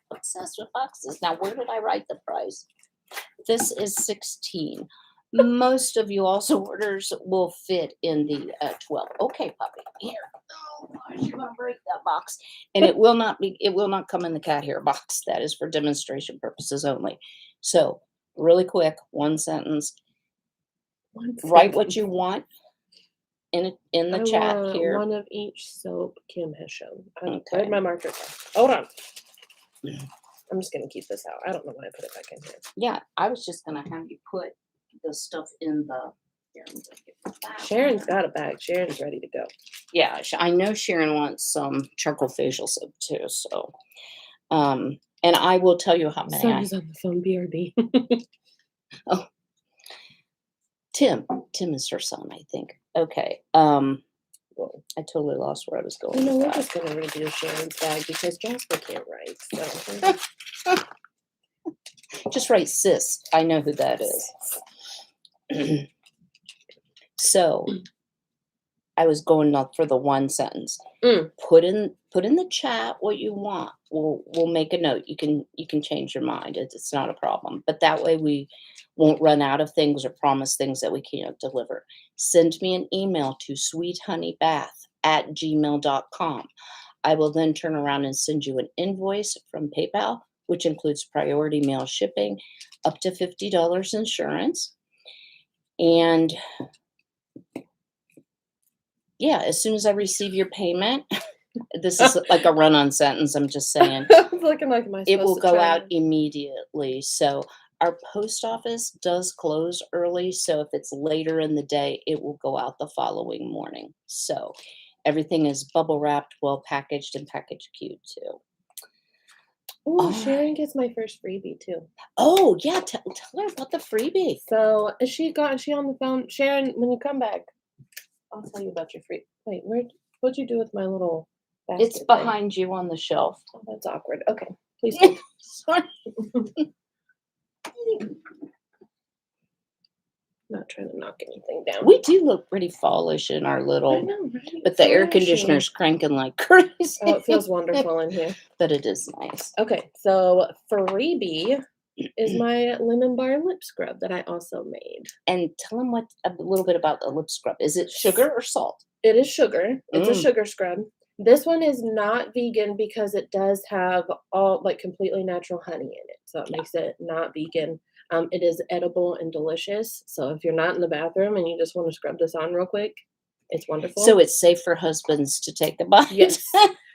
with boxes. Now, where did I write the price? This is 16. Most of you also orders will fit in the 12. Okay, puppy, here. Oh gosh, you're gonna break that box. And it will not come in the cat hair box. That is for demonstration purposes only. So really quick, one sentence. Write what you want in the I chat want here. one of each soap Kim has shown. Okay. Where'd my marker go? Hold on. I'm just gonna keep this out. I don't know why I put it back in here. Yeah, I was just gonna have you put the stuff in the. Here, I'm gonna get the bag. Sharon's got a bag. Sharon's ready to go. Yeah, I know Sharon wants some charcoal facial soap too. So, and I will tell you how many. Someone's on the phone. BRB. Oh, Tim is her son, I think. Okay. Well, I totally lost where I was going. You know, with we're that. just gonna review Sharon's bag because Jasper can't write. So Just write sis. I know who that is. So I was going up for the one sentence. Put in the chat what you want. We'll make a note. You can change your mind. It's not a problem. But that way we won't run out of things or promise things that we can't deliver. Send me an email to sweethoneybath@gmail.com. I will then turn around and send you an invoice from PayPal, which includes priority mail shipping, up to $50 insurance. And yeah, as soon as I receive your payment, this is like a run-on sentence, I'm just saying. I was looking like, am I It will supposed to go try out and- immediately. So our post office does close early, so if it's later in the day, it will go out the following morning. So everything is bubble wrapped, well packaged, and packaged cute too. Oh, All Sharon right. gets my first freebie too. Oh yeah, tell her about the freebie. So is she on the phone? Sharon, when you come back, I'll tell you about your free. Wait, what'd you do with my little basket It's thing? behind you on the shelf. Oh, that's awkward. Okay, please hold. Sorry. Not trying to knock anything down. We do look pretty fallish in our I little, know, right? but the air Flashy. conditioner's cranking like crazy. Oh, it feels wonderful in here. But it is nice. Okay, so freebie is my lemon bar lip scrub that I also made. And tell them a little bit about the lip scrub. Is it sugar or salt? It is sugar. It's a Mm. sugar scrub. This one is not vegan because it does have all like completely natural honey in it. So it makes it not vegan. It is edible and delicious. So if you're not in the bathroom and you just want to scrub this on real quick, it's wonderful. So it's safe for husbands to take a bite. Yes.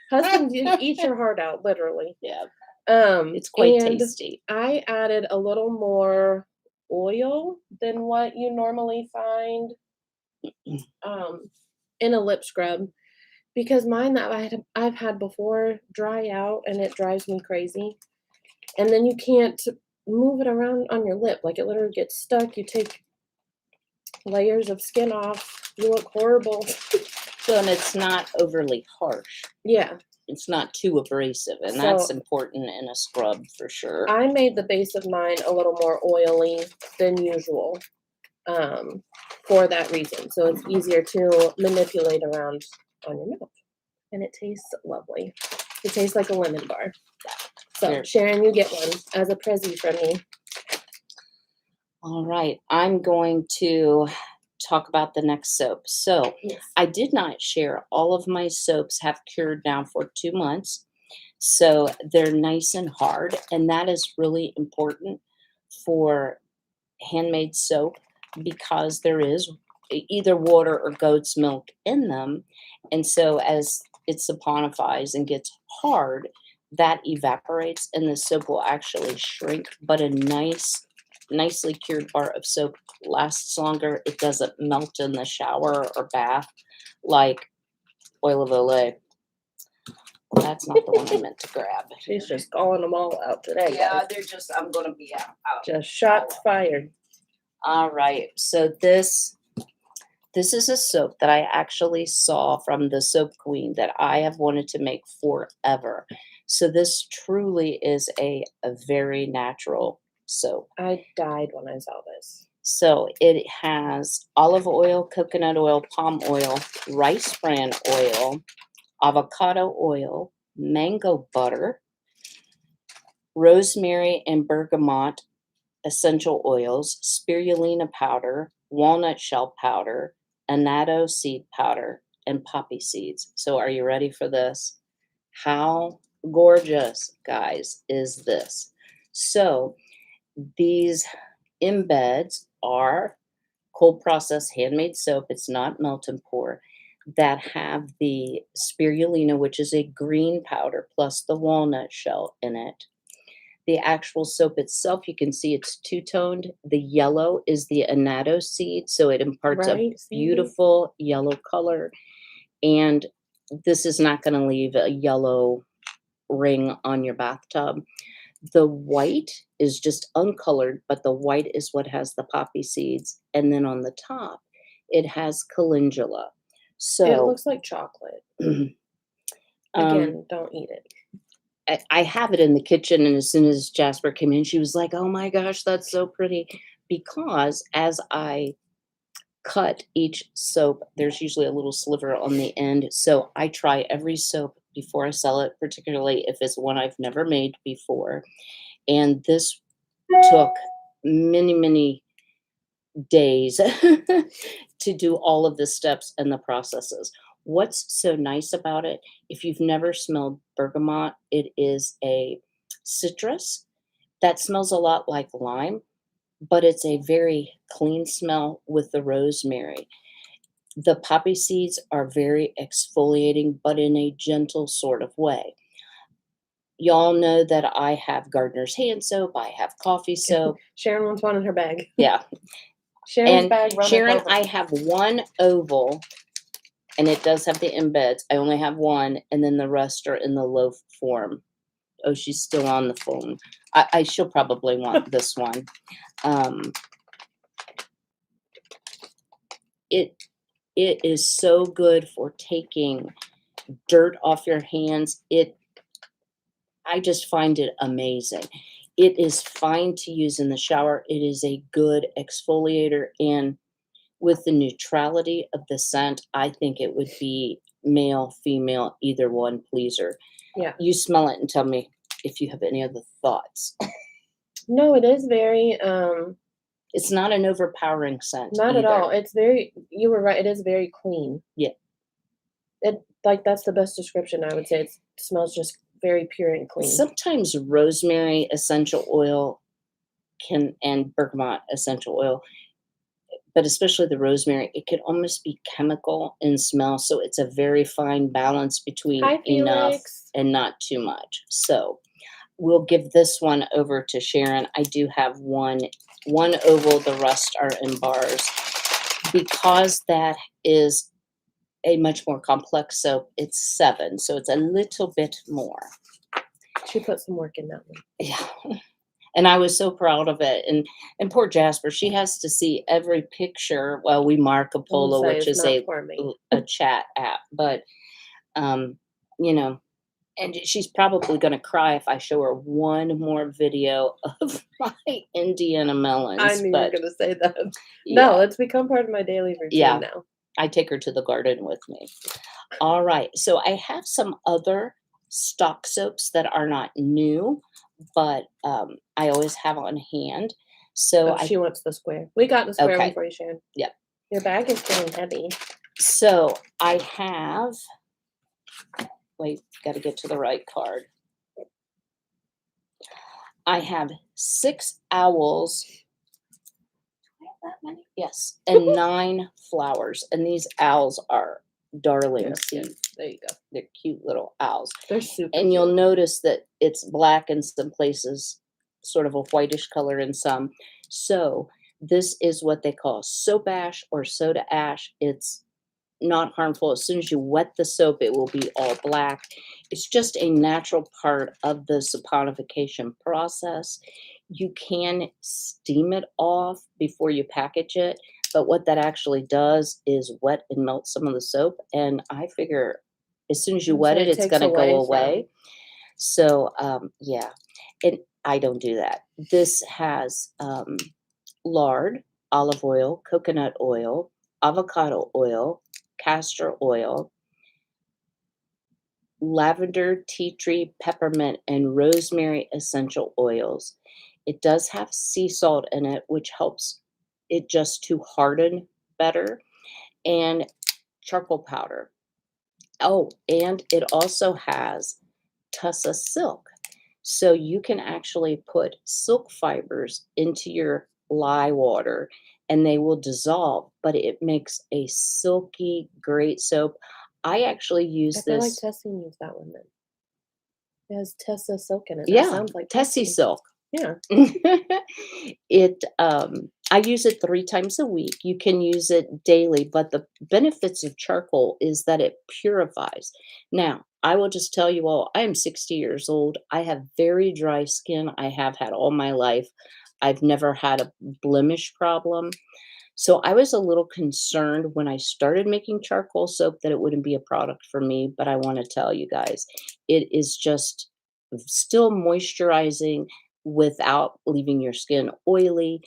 Husbands, you eat your heart out, literally. Yeah. It's quite tasty. I added a little more oil than what you normally find in a lip scrub because mine that I've had before dry out and it drives me crazy. And then you can't move it around on your lip. Like it literally gets stuck. You take layers of skin off. You look horrible. So, and it's not overly harsh. Yeah. It's not too abrasive, and that's important in a scrub for sure. I made the base of mine a little more oily than usual for that reason. So it's easier to manipulate around on your mouth. And it tastes lovely. It tastes like a lemon bar. So, Sharon, you get one as a prezi from me. All right. I'm going to talk about the next soap. So, Yes. I did not share. All of my soaps have cured now for 2 months. So, they're nice and hard. And that is really important for handmade soap because there is either water or goat's milk in them. And so, as it saponifies and gets hard, that evaporates and the soap will actually shrink. But a nicely cured bar of soap lasts longer. It doesn't melt in the shower or bath like oil of Olay. That's not the one I meant to grab. She's just calling them all out today. Yeah, Guys. they're just, I'm going to be out. Just shots fired. All right. So this is a soap that I actually saw from the Soap Queen that I have wanted to make forever. So this truly is a very natural soap. I died when I saw this. So it has olive oil, coconut oil, palm oil, rice bran oil, avocado oil, mango butter, rosemary and bergamot essential oils, spirulina powder, walnut shell powder, annatto seed powder, and poppy seeds. So are you ready for this? How gorgeous, guys, is this? So these embeds are cold process handmade soap. It's not melt and pour. That have the spirulina, which is a green powder, plus the walnut shell in it. The actual soap itself, you can see it's two-toned. The yellow is the annatto seed, so it imparts a beautiful yellow color. And this is not going to leave a yellow ring on your bathtub. The white is just uncolored, but the white is what has the poppy seeds. And then on the top, it has calendula. So it looks like chocolate. Again, don't eat it. I have it in the kitchen, and as soon as Jasper came in, she was like, "Oh my gosh, that's so pretty." Because as I cut each soap, there's usually a little sliver on the end. So I try every soap before I sell it, particularly if it's one I've never made before. And this took many, many days to do all of the steps and the processes. What's so nice about it, if you've never smelled bergamot, it is a citrus that smells a lot like lime, but it's a very clean smell with the rosemary. The poppy seeds are very exfoliating, but in a gentle sort of way. y'all know that I have Gardener's hand soap. I have coffee soap. Sharon wants one in her bag. Yeah. Sharon's And bag. Sharon, I have one oval, and it does have the embeds. I only have one, and then the rest are in the loaf form. Oh, she's still on the phone. She'll probably want this one. It is so good for taking dirt off your hands. I just find it amazing. It is fine to use in the shower. It is a good exfoliator, and with the neutrality of the scent, I think it would be male, female, either one pleaser. Yeah. You smell it and tell me if you have any other thoughts. No, it is very It's not an overpowering scent. not either. at all. It's very, you were right, it is very clean. Yeah. It, like, that's the best description I would say. It smells just very pure and clean. Sometimes rosemary essential oil and bergamot essential oil, but especially the rosemary, it can almost be chemical in smell. So it's a very fine balance between Hi, enough Felix. and not too much. So we'll give this one over to Sharon. I do have one oval, the rest are in bars. Because that is a much more complex soap, it's 7, so it's a little bit more. She put some work in that one. Yeah. And I was so proud of it. And poor Jasper, she has to see every picture. Well, we Marco Polo, which is a chat app, but you know, and she's probably going to cry if I show her one more video of my Indiana melons. I knew you were going to say that. Yeah. No, it's become part of my daily routine now. I take her to the garden with me. All right. So I have some other stock soaps that are not new, but I always have on hand. So she wants the square. We got the square one for you, Sharon. Yep. Your bag is getting heavy. So I have, wait, got to get to the right card. I have 6 owls. Do I have that many? Yes. And 9 flowers. And these owls are darlings. Yes. There you go. They're cute little owls. They're super And you'll cute. notice that it's black in some places, sort of a whitish color in some. So this is what they call soap ash or soda ash. It's not harmful. As soon as you wet the soap, it will be all black. It's just a natural part of the saponification process. You can steam it off before you package it, but what that actually does is wet and melt some of the soap. And I figure as soon as you wet it, it's going to go away. So, yeah, and I don't do that. This has lard, olive oil, coconut oil, avocado oil, castor oil, lavender, tea tree, peppermint, and rosemary essential oils. It does have sea salt in it, which helps it just to harden better, and charcoal powder. Oh, and it also has Tussa silk. So you can actually put silk fibers into your lye water and they will dissolve, but it makes a silky, great soap. I actually use I feel this. like Tessie used that one then. It has Tessa silk in it. That Yeah, sounds like Tessie silk. Yeah. I use it 3 times a week. You can use it daily, but the benefits of charcoal is that it purifies. Now, I will just tell you all, I am 60 years old. I have very dry skin. I have had all my life. I've never had a blemish problem. So I was a little concerned when I started making charcoal soap that it wouldn't be a product for me, but I want to tell you guys, it is just still moisturizing without leaving your skin oily,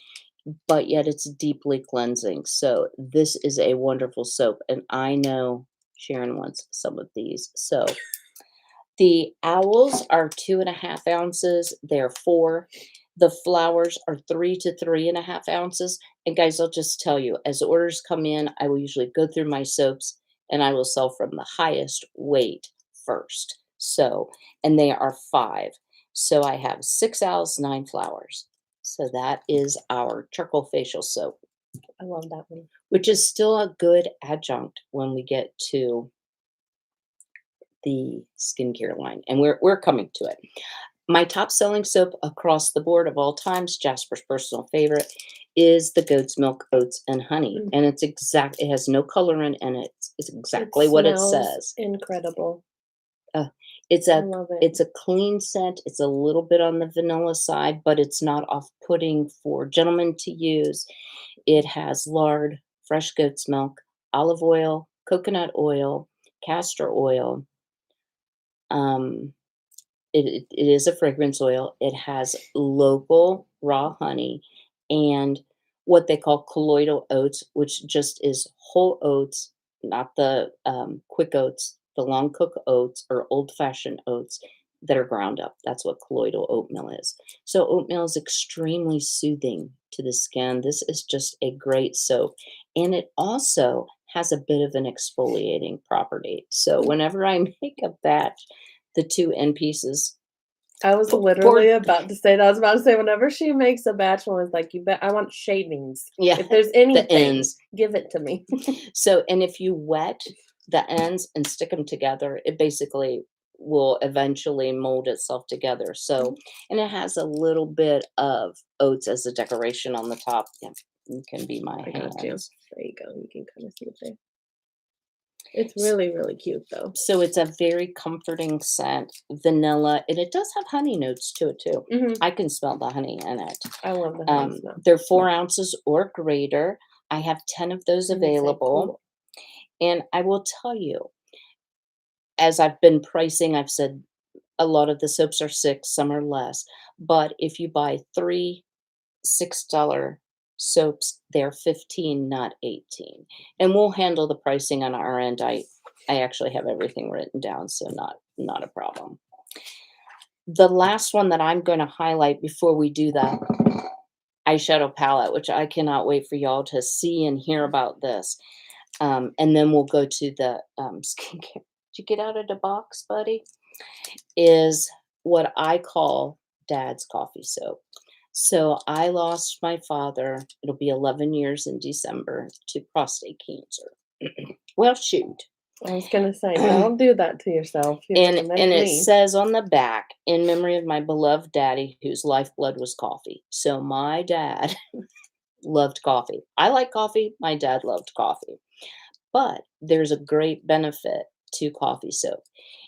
but yet it's deeply cleansing. So this is a wonderful soap, and I know Sharon wants some of these. So the owls are 2.5 ounces. They're 4. The flowers are 3 to 3.5 ounces. And guys, I'll just tell you, as orders come in, I will usually go through my soaps and I will sell from the highest weight first. So, and they are 5. So I have 6 owls, 9 flowers. So that is our charcoal facial soap. I love that one. Which is still a good adjunct when we get to the skincare line, and we're coming to it. My top selling soap across the board of all times, Jasper's personal favorite, is the goat's milk oats and honey, Mm. and it has no colorant in it. It's It exactly what it smells says. incredible. Uh, it's I a love it. it's a clean scent. It's a little bit on the vanilla side, but it's not off-putting for gentlemen to use. It has lard, fresh goat's milk, olive oil, coconut oil, castor oil. Um, it is a fragrance oil. It has local raw honey and what they call colloidal oats, which just is whole oats, not the quick oats, the long cook oats or old fashioned oats that are ground up. That's what colloidal oatmeal is. So oatmeal is extremely soothing to the skin. This is just a great soap. And it also has a bit of an exfoliating property. So Mm. whenever I make a batch, the two end pieces I was for literally about to say that. I was about to say whenever she makes a batch one, it's like, you bet I want shavings. yeah, If there's the anything, ends. give it to me. So, and if you wet the ends and stick them together, it basically will eventually mold itself together. So, Mhm. and it has a little bit of oats as a decoration on the top. Yeah, it can be my I got you. hands. There you go. You can kind of see it there. It's really, really cute though. So it's a very comforting scent, vanilla, and it does have honey notes to it too. Hmm. I can smell the honey in it. I love the honey smell. They're 4 ounces or greater. I have 10 of those And they say available. cool. And I will tell you, as I've been pricing, I've said a lot of the soaps are 6, some are less. But if you buy 3 $6 soaps, they're 15, not 18. And we'll handle the pricing on our end. I actually have everything written down, so not a problem. The last one that I'm going to highlight before we do the eyeshadow palette, which I cannot wait for y'all to see and hear about this. And then we'll go to the skincare. Did you get out of the box, buddy? Is what I call dad's coffee soap. So I lost my father, it'll be 11 years in December, to prostate cancer. Well, shoot. I was gonna say, don't do that to yourself. You're And gonna make and it me. says on the back, in memory of my beloved daddy whose lifeblood was coffee. So my dad loved coffee. I like coffee. My dad loved coffee. But there's a great benefit to coffee soap.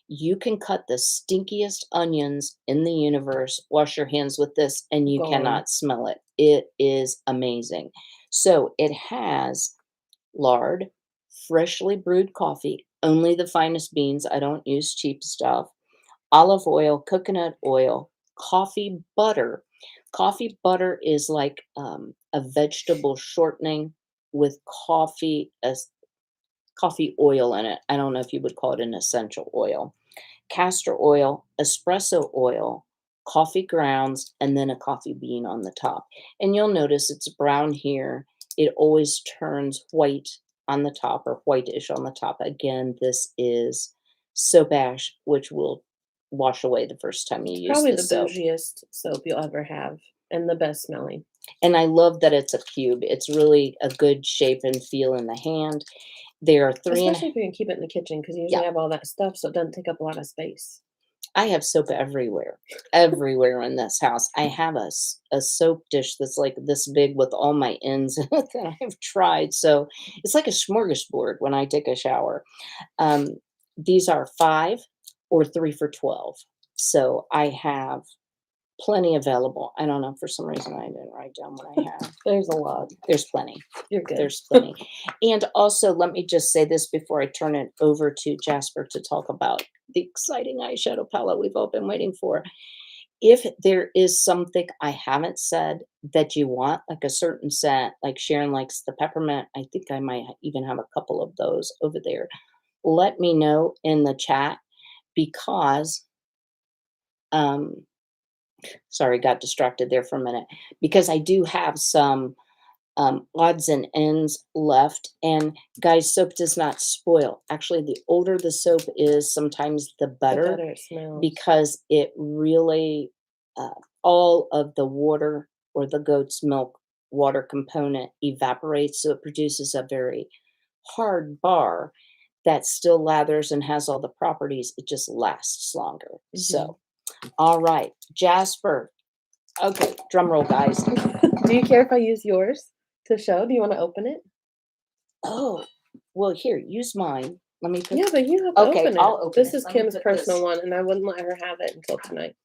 You can cut the stinkiest onions in the universe, wash your hands with this, and you Gone. cannot smell it. It is amazing. So it has lard, freshly brewed coffee, only the finest beans. I don't use cheap stuff. Olive oil, coconut oil, coffee butter. Coffee butter is like a vegetable shortening with coffee oil in it. I don't know if you would call it an essential oil. Castor oil, espresso oil, coffee grounds, and then a coffee bean on the top. And you'll notice it's brown here. It always turns white on the top or whitish on the top. Again, this is soap ash, which will wash away the first time you use Probably the the soap. bougiest soap you'll ever have, and the best smelling. And I love that it's a cube. It's really a good shape and feel in the hand. There are three and Especially if you can keep it in the kitchen, because you yeah, usually have all that stuff, so it doesn't take up a lot of space. I have soap everywhere, everywhere in this house. I have a soap dish that's like this big with all my ends in it that I've tried. So it's like a smorgasbord when I take a shower. Um, these are 5 or 3 for 12. So I have plenty available. I don't know, for some reason I didn't write down what I have. There's a lot. There's plenty. You're good. There's plenty. And also, let me just say this before I turn it over to Jasper to talk about the exciting eyeshadow palette we've all been waiting for. If there is something I haven't said that you want, like a certain scent, like Sharon likes the peppermint, I think I might even have a couple of those over there. Let me know in the chat because, um, sorry, got distracted there for a minute, because I do have some odds and ends left. And guys, soap does not spoil. Actually, the older the soap is, sometimes the The better, better it smells. because it really, all of the water or the goat's milk water component evaporates. So it produces a very hard bar. that still lathers and has all the properties. It just lasts longer. Mhm. So, all right, Jasper. Okay, drum roll, guys. Do you care if I use yours to show? Do you want to open it? Oh, well, here, use mine. Let me put. Yeah, but you have to Okay, open it. I'll open This it. is Let me Kim's put personal this. one, and I wouldn't let her have it until tonight.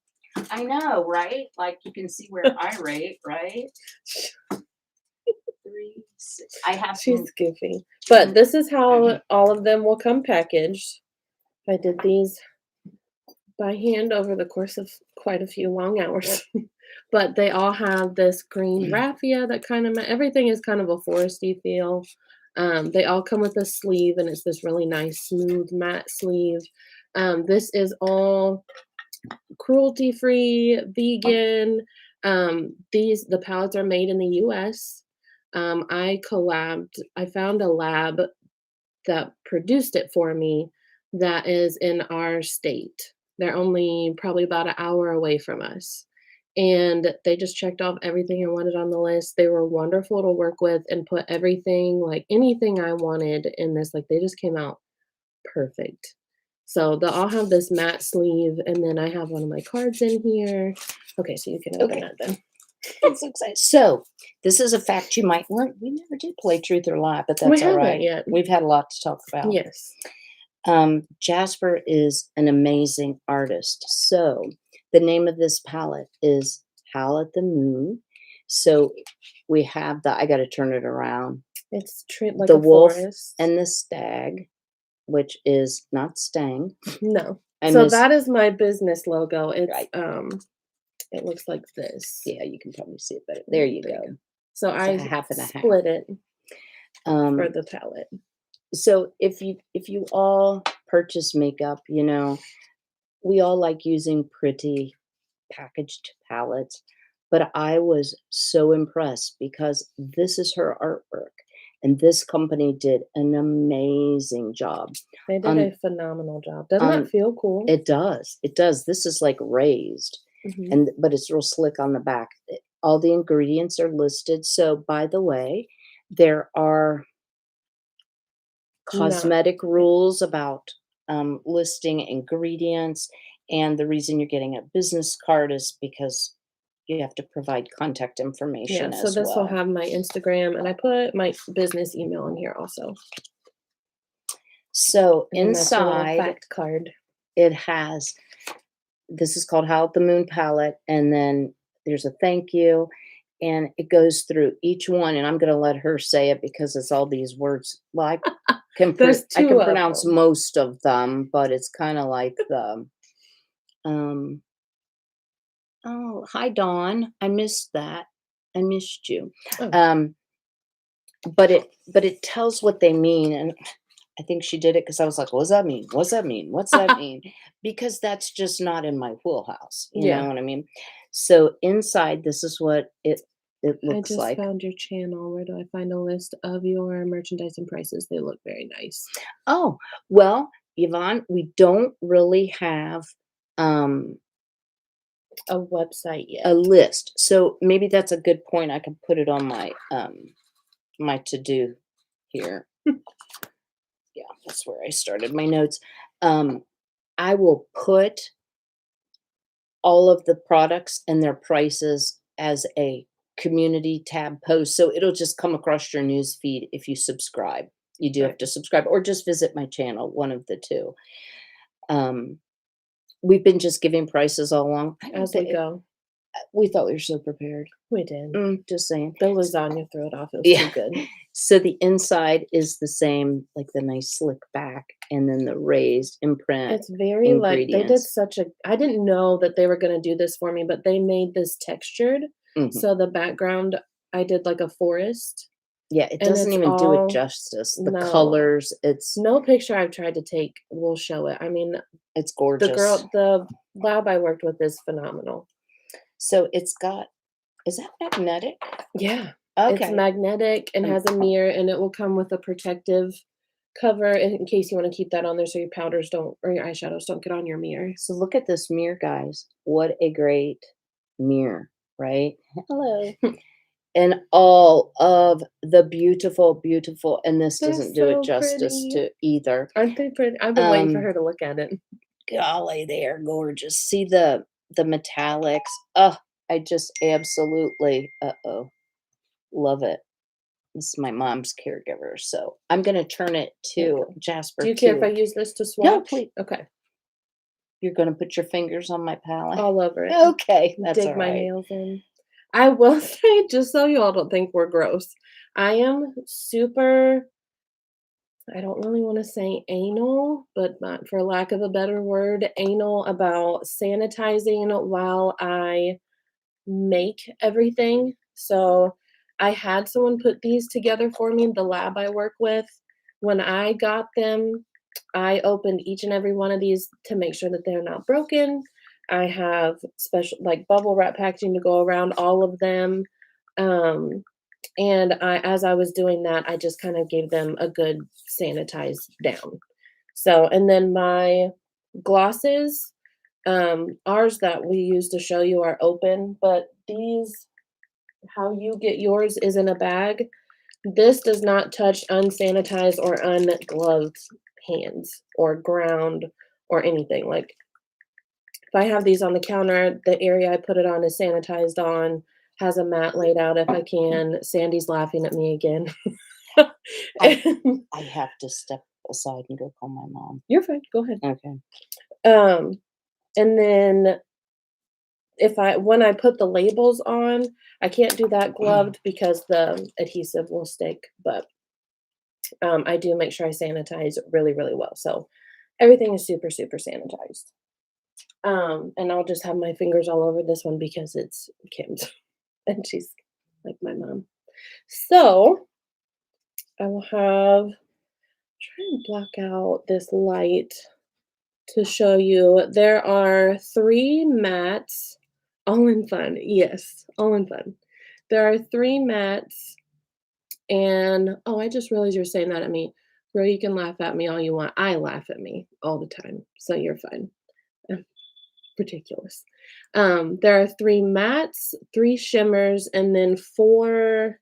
I know, right? Like you can see where I rate, right? 3, 6. I have She's some. goofy. But this is how all of them will come packaged. I did these by hand over the course of quite a few long hours. But they all have this green raffia that kind of everything is kind of a foresty feel. They all come with a sleeve, and it's this really nice, smooth, matte sleeve. This is all cruelty-free, vegan. The palettes are made in the US. I found a lab that produced it for me that is in our state. They're only probably about an hour away from us. And they just checked off everything I wanted on the list. They were wonderful to work with and put everything, like anything I wanted in this. Like they just came out perfect. So they'll all have this matte sleeve, and then I have one of my cards in here. Okay, so you can open Okay. that then. I'm so excited. So, this is a fact you might learn. We never did play truth or lie, but We that's all haven't right. yet. We've had a lot to talk about. Yes. Jasper is an amazing artist. So, the name of this palette is Howl at the Moon. So, we have I got to turn it around. It's like the a wolf forest. and the stag, which is not Stang. No. I So miss- that is my business logo. It's Right. it looks like this. Yeah, you can probably see it better. There you go. So I half and a half. split it Um, for the palette. So if you all purchase makeup, we all like using pretty packaged palettes, but I was so impressed because this is her artwork, and this company did an amazing job. They did a phenomenal job. Doesn't that feel cool? It does. It does. This is like raised, but it's real slick on the back. All the ingredients are listed. So, by the way, there are cosmetic rules about listing ingredients, and the reason you're getting a business card is because you have to provide contact information. Yeah, so this will have my Instagram, and I put my business email in here also. So And that's a little inside fact card. It has, this is called Howl at the Moon palette, and then there's a thank you, and it goes through each one, and I'm going to let her say it because it's all these words. Well, I can pronounce most of them, but it's kind of like the oh, hi Dawn, I missed that. I missed you. Oh. But it tells what they mean, and I think she did it because I was like, what does that mean? What's that mean? What's that mean? Because that's just not in my wheelhouse. You know what I mean? So inside, this is what it looks like. I just found your channel. Where do I find a list of your merchandise and prices? They look very nice. Oh, well, Yvonne, we don't really have a website yet. A list. So maybe that's a good point. I can put it on my my to-do here. Yeah, that's where I started my notes. I will put all of the products and their prices as a community tab post. So it'll just come across your news feed if you subscribe. You do have to subscribe or just visit my channel, one of the two. We've been just giving prices all along. As we go. We thought we were so prepared. We did. Just saying. The lasagna threw it off. It was too good. So the inside is the same, like the nice slick back, and then the raised imprint. It's very like they did I didn't know that they were going to do this for me, but they made this textured. So the background, I did like a forest. Yeah, it doesn't even do it justice. The colors, it's no picture I've tried to take will show it. I mean, it's gorgeous. The lab I worked with is phenomenal. So it's got, is that magnetic? Yeah. Okay. It's magnetic and has a mirror, and it will come with a protective cover in case you want to keep that on there so your powders don't, or your eyeshadows don't get on your mirror. So look at this mirror, guys. What a great mirror, right? Hello. and all of the beautiful, beautiful, and this They're doesn't do it so justice pretty. to either. Aren't they pretty? I've been waiting for Um, her to look at it. Golly, they are gorgeous. See the metallics. Oh, I just absolutely, love it. This is my mom's caregiver, so I'm gonna turn it There to we go. Jasper Do you care if I too. use this to No, swatch? please. Okay. You're gonna put your fingers on my palette? All over it. Okay, that's Dig my alright. nails in. I will say, just so you all don't think we're gross, I am super, I don't really want to say anal, but not for lack of a better word, anal about sanitizing while I make everything. So I had someone put these together for me, the lab I work with. When I got them, I opened each and every one of these to make sure that they're not broken. I have special like bubble wrap packaging to go around all of them. Um, and as I was doing that, I just kind of gave them a good sanitize down. So, and then my glosses, ours that we use to show you are open, but these, how you get yours is in a bag. This does not touch unsanitized or ungloved hands or ground or anything. Like if I have these on the counter, the area I put it on is sanitized on, has a mat laid out if I can. Sandy's laughing at me again. I I have to step aside and go call my mom. You're fine. Go ahead. Okay. Um, and then when I put the labels on, I can't do that gloved because the adhesive will stick, but I do make sure I sanitize really, really well. So everything is super, super sanitized. And I'll just have my fingers all over this one because it's Kim's and she's like my mom. So I will try and block out this light to show you. There are 3 mats, all in fun. Yes, all in fun. There are 3 mats, and oh, I just realized you're saying that at me. Girl, you can laugh at me all you want. I laugh at me all the time, so you're fine. I'm ridiculous. There are 3 mats, 3 shimmers, and then 4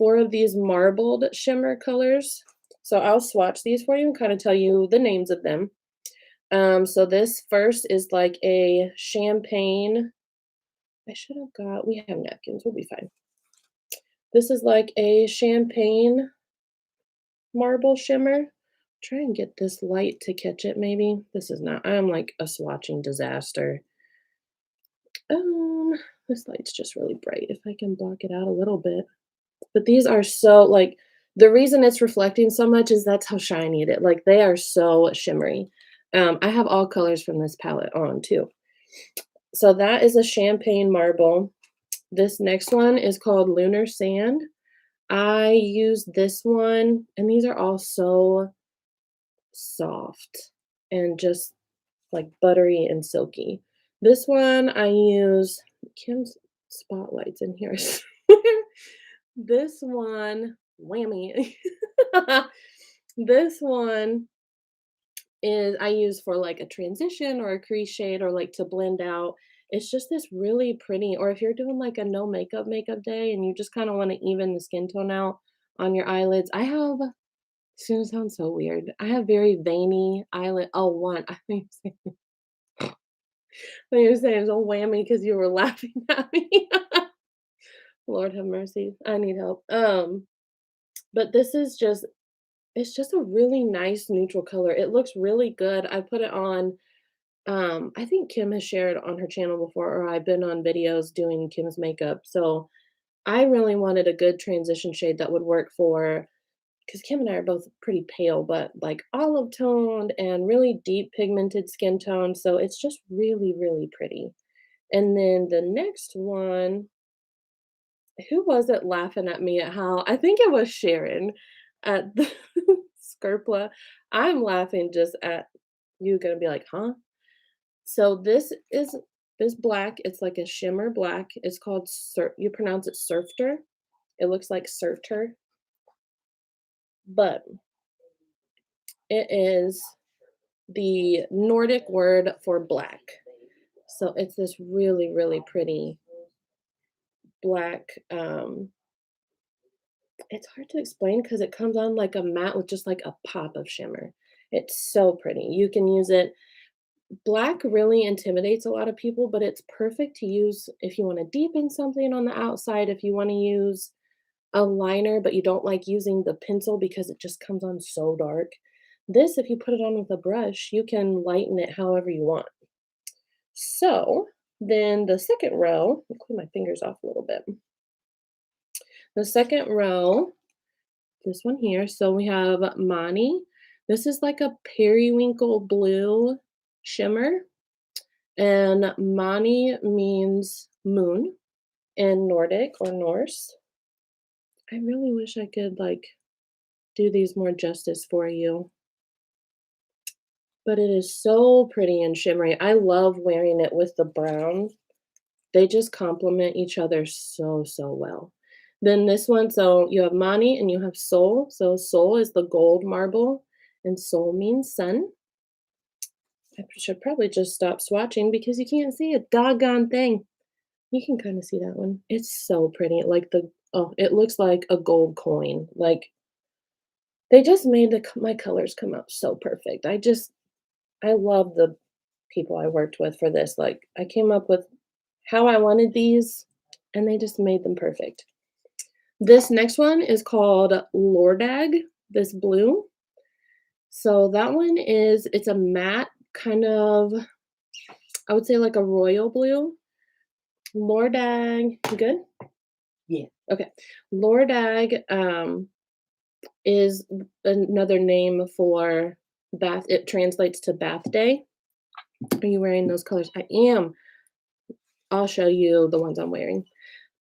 of these marbled shimmer colors. So I'll swatch these for you and kind of tell you the names of them. So this first is like a champagne. I should have we have napkins, we'll be fine. This is like a champagne marble shimmer. Try and get this light to catch it, maybe. This is not, I'm like a swatching disaster. Um, this light's just really bright. If I can block it out a little bit. But these are so like the reason it's reflecting so much is that's how shiny it is. Like they are so shimmery. I have all colors from this palette on too. So that is a champagne marble. This next one is called Lunar Sand. I use this one, and these are all so soft and just like buttery and silky. This one I use Kim's spotlights in here. This one, whammy. This one is I use for like a transition or a crease shade or like to blend out. It's just this really pretty, or if you're doing like a no makeup day and you just kind of want to even the skin tone out on your eyelids. It's gonna sound so weird. I have very veiny eyelid. Oh, one. I think you're saying it's a whammy because you were laughing at me. Lord have mercy. I need help. But this is just it's just a really nice neutral color. It looks really good. I put it on I think Kim has shared on her channel before, or I've been on videos doing Kim's makeup. So I really wanted a good transition shade that would work for because Kim and I are both pretty pale, but like olive toned and really deep pigmented skin tone. So it's just really, really pretty. And then the next one, who was it laughing at me at how I think it was Sharon at the Skerpla. I'm laughing just at you gonna be like, huh? So this black, it's like a shimmer black. It's called you pronounce it Surfter. It looks like Surfter, but it is the Nordic word for black. So it's this really, really pretty black, it's hard to explain because it comes on like a matte with just like a pop of shimmer. It's so pretty. You can use it. Black really intimidates a lot of people, but it's perfect to use if you want to deepen something on the outside, if you want to use a liner, but you don't like using the pencil because it just comes on so dark. This, if you put it on with a brush, you can lighten it however you want. So then the second row, I'll clean my fingers off a little bit. The second row, this one here. So we have Mani. This is like a periwinkle blue shimmer. And Mani means moon in Nordic or Norse. I really wish I could like do these more justice for you. But it is so pretty and shimmery. I love wearing it with the brown. They just complement each other so, so well. Then this one, so you have Mani and you have Sol. So Sol is the gold marble, and Sol means sun. I should probably just stop swatching because you can't see a doggone thing. You can kind of see that one. It's so pretty. Like it looks like a gold coin. Like they just made my colors come out so perfect. I love the people I worked with for this. Like I came up with how I wanted these and they just made them perfect. This next one is called Lordag, this blue. So that one it's a matte kind of, I would say like a royal blue. Lordag, you good? Yeah. Okay. Lordag is another name for bath. It translates to bath day. Are you wearing those colors? I am. I'll show you the ones I'm wearing.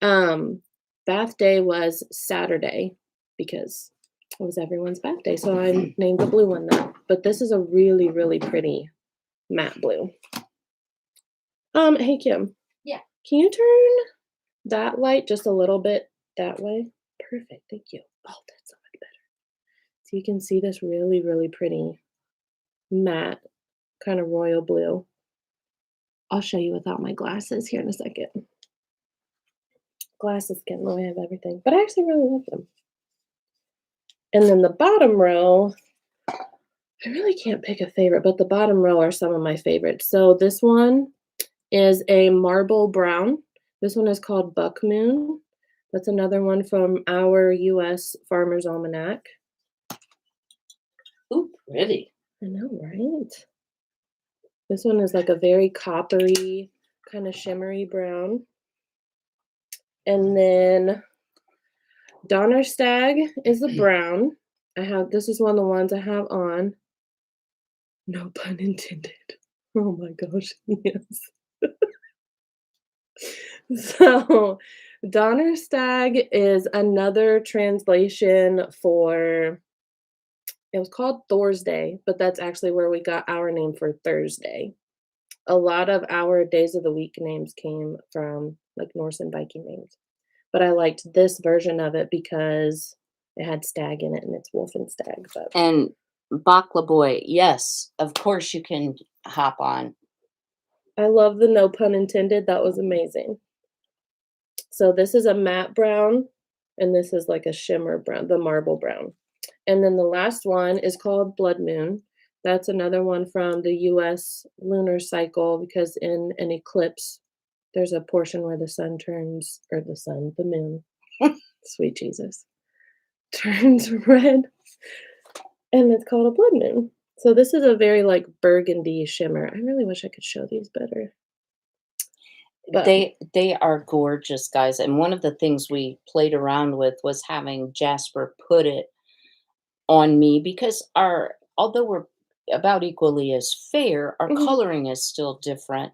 Bath day was Saturday because it was everyone's bath day. So I named the blue one that. But this is a really, really pretty matte blue. Hey Kim. Yeah. Can you turn that light just a little bit that way? Perfect. Thank you. Oh, that's so much better. So you can see this really, really pretty matte kind of royal blue. I'll show you without my glasses here in a second. Glasses get in the way of everything, but I actually really love them. And then the bottom row, I really can't pick a favorite, but the bottom row are some of my favorites. So this one is a marble brown. This one is called Buck Moon. That's another one from our US Farmer's Almanac. Ooh, pretty. I know, right? This one is like a very coppery, kind of shimmery brown. And then Donnerstag is the brown. This is one of the ones I have on. No pun intended. Oh my gosh, yes. So Donnerstag is another translation for, it was called Thursday, but that's actually where we got our name for Thursday. A lot of our days of the week names came from like Norse and Viking names. But I liked this version of it because it had stag in it and it's wolf and stag. But And Bakla Boy, yes, of course you can hop on. I love the no pun intended. That was amazing. So this is a matte brown and this is like a shimmer brown, the marble brown. And then the last one is called Blood Moon. That's another one from the US lunar cycle because in an eclipse, there's a portion where the sun turns, or the moon, sweet Jesus, turns red. And it's called a blood moon. So this is a very like burgundy shimmer. I really wish I could show these better. But They are gorgeous, guys. And one of the things we played around with was having Jasper put it on me because although we're about equally as fair, our Mhm. coloring is still different.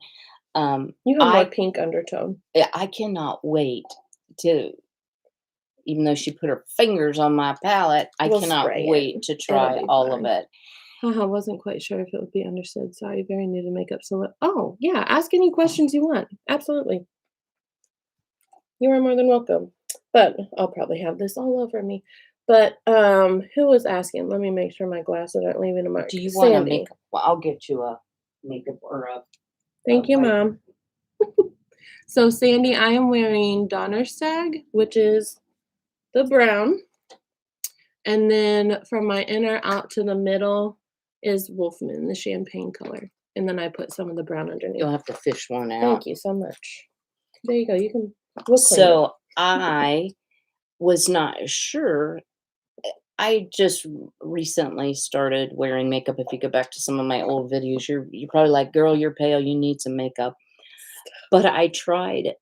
You have more pink undertone. I cannot wait to, even though she put her fingers on my palette, I We'll cannot spray it. wait to It'll try be all of fine. it. Haha, wasn't quite sure if it would be understood. Sorry, very new to makeup. So, oh, yeah, ask any questions you want. Absolutely. You are more than welcome. But I'll probably have this all over me. But who was asking? Let me make sure my glasses aren't leaving a mark. Do you want to Sandy. make? Well, I'll get you a makeup or a. Thank you, wipe. Mom. So, Sandy, I am wearing Donnerstag, which is the brown. And then from my inner out to the middle is Wolf Moon, the champagne color. And then I put some of the brown underneath. You'll have to fish one out. Thank you so much. There you go. You can. We'll clean it. So I was not sure. I just recently started wearing makeup. If you go back to some of my old videos, you're probably like, girl, you're pale. You need some makeup. But I tried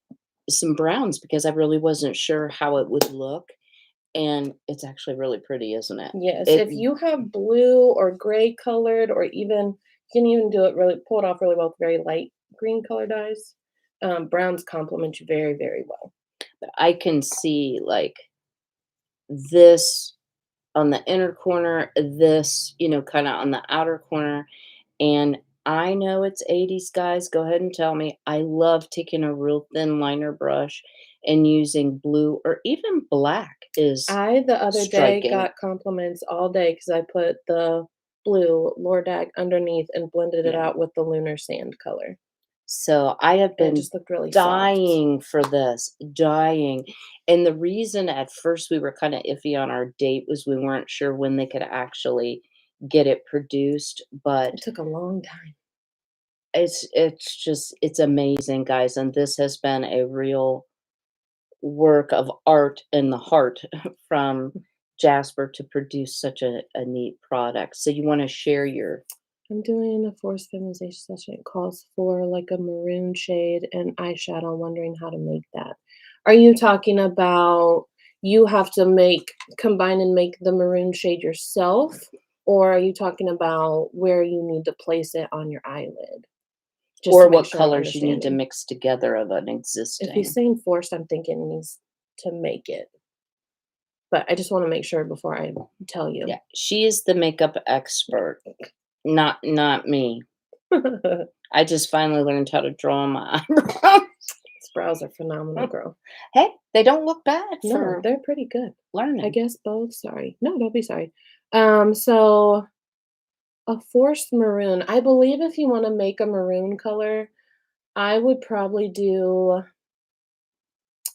some browns because I really wasn't sure how it would look. And it's actually really pretty, isn't it? Yes. If you have blue or gray colored, or even you can even do it pull it off really well with very light green color dyes. Browns complement you very, very well. But I can see like this on the inner corner, this, kind of on the outer corner. And I know it's 80s, guys. Go ahead and tell me. I love taking a real thin liner brush and using blue or even black is I, the other day, striking. got compliments all day because I put the blue Lordag underneath and blended it out with the lunar sand color. So I have And it been just looked really soft. dying for this, dying. And the reason at first we were kind of iffy on our date was we weren't sure when they could actually get it produced, but It took a long time. it's amazing, guys. And this has been a real work of art in the heart from Jasper to produce such a neat product. So you want to share your I'm doing a forced feminization session. It calls for like a maroon shade and eyeshadow. I'm wondering how to make that. Are you talking about you have to combine and make the maroon shade yourself? Or are you talking about where you need to place it on your eyelid? Just or to make what sure I'm colors you need to understanding. mix together of an If existing. he's saying forced, I'm thinking he needs to make it. But I just want to make sure before I tell you. Yeah, she is the makeup expert, not me. I just finally learned how to draw my eyebrows. These brows are phenomenal, girl. Hey, they don't look bad No, for they're pretty good. learning. I guess both. Sorry. No, don't be sorry. So a forced maroon. I believe if you want to make a maroon color, I would probably do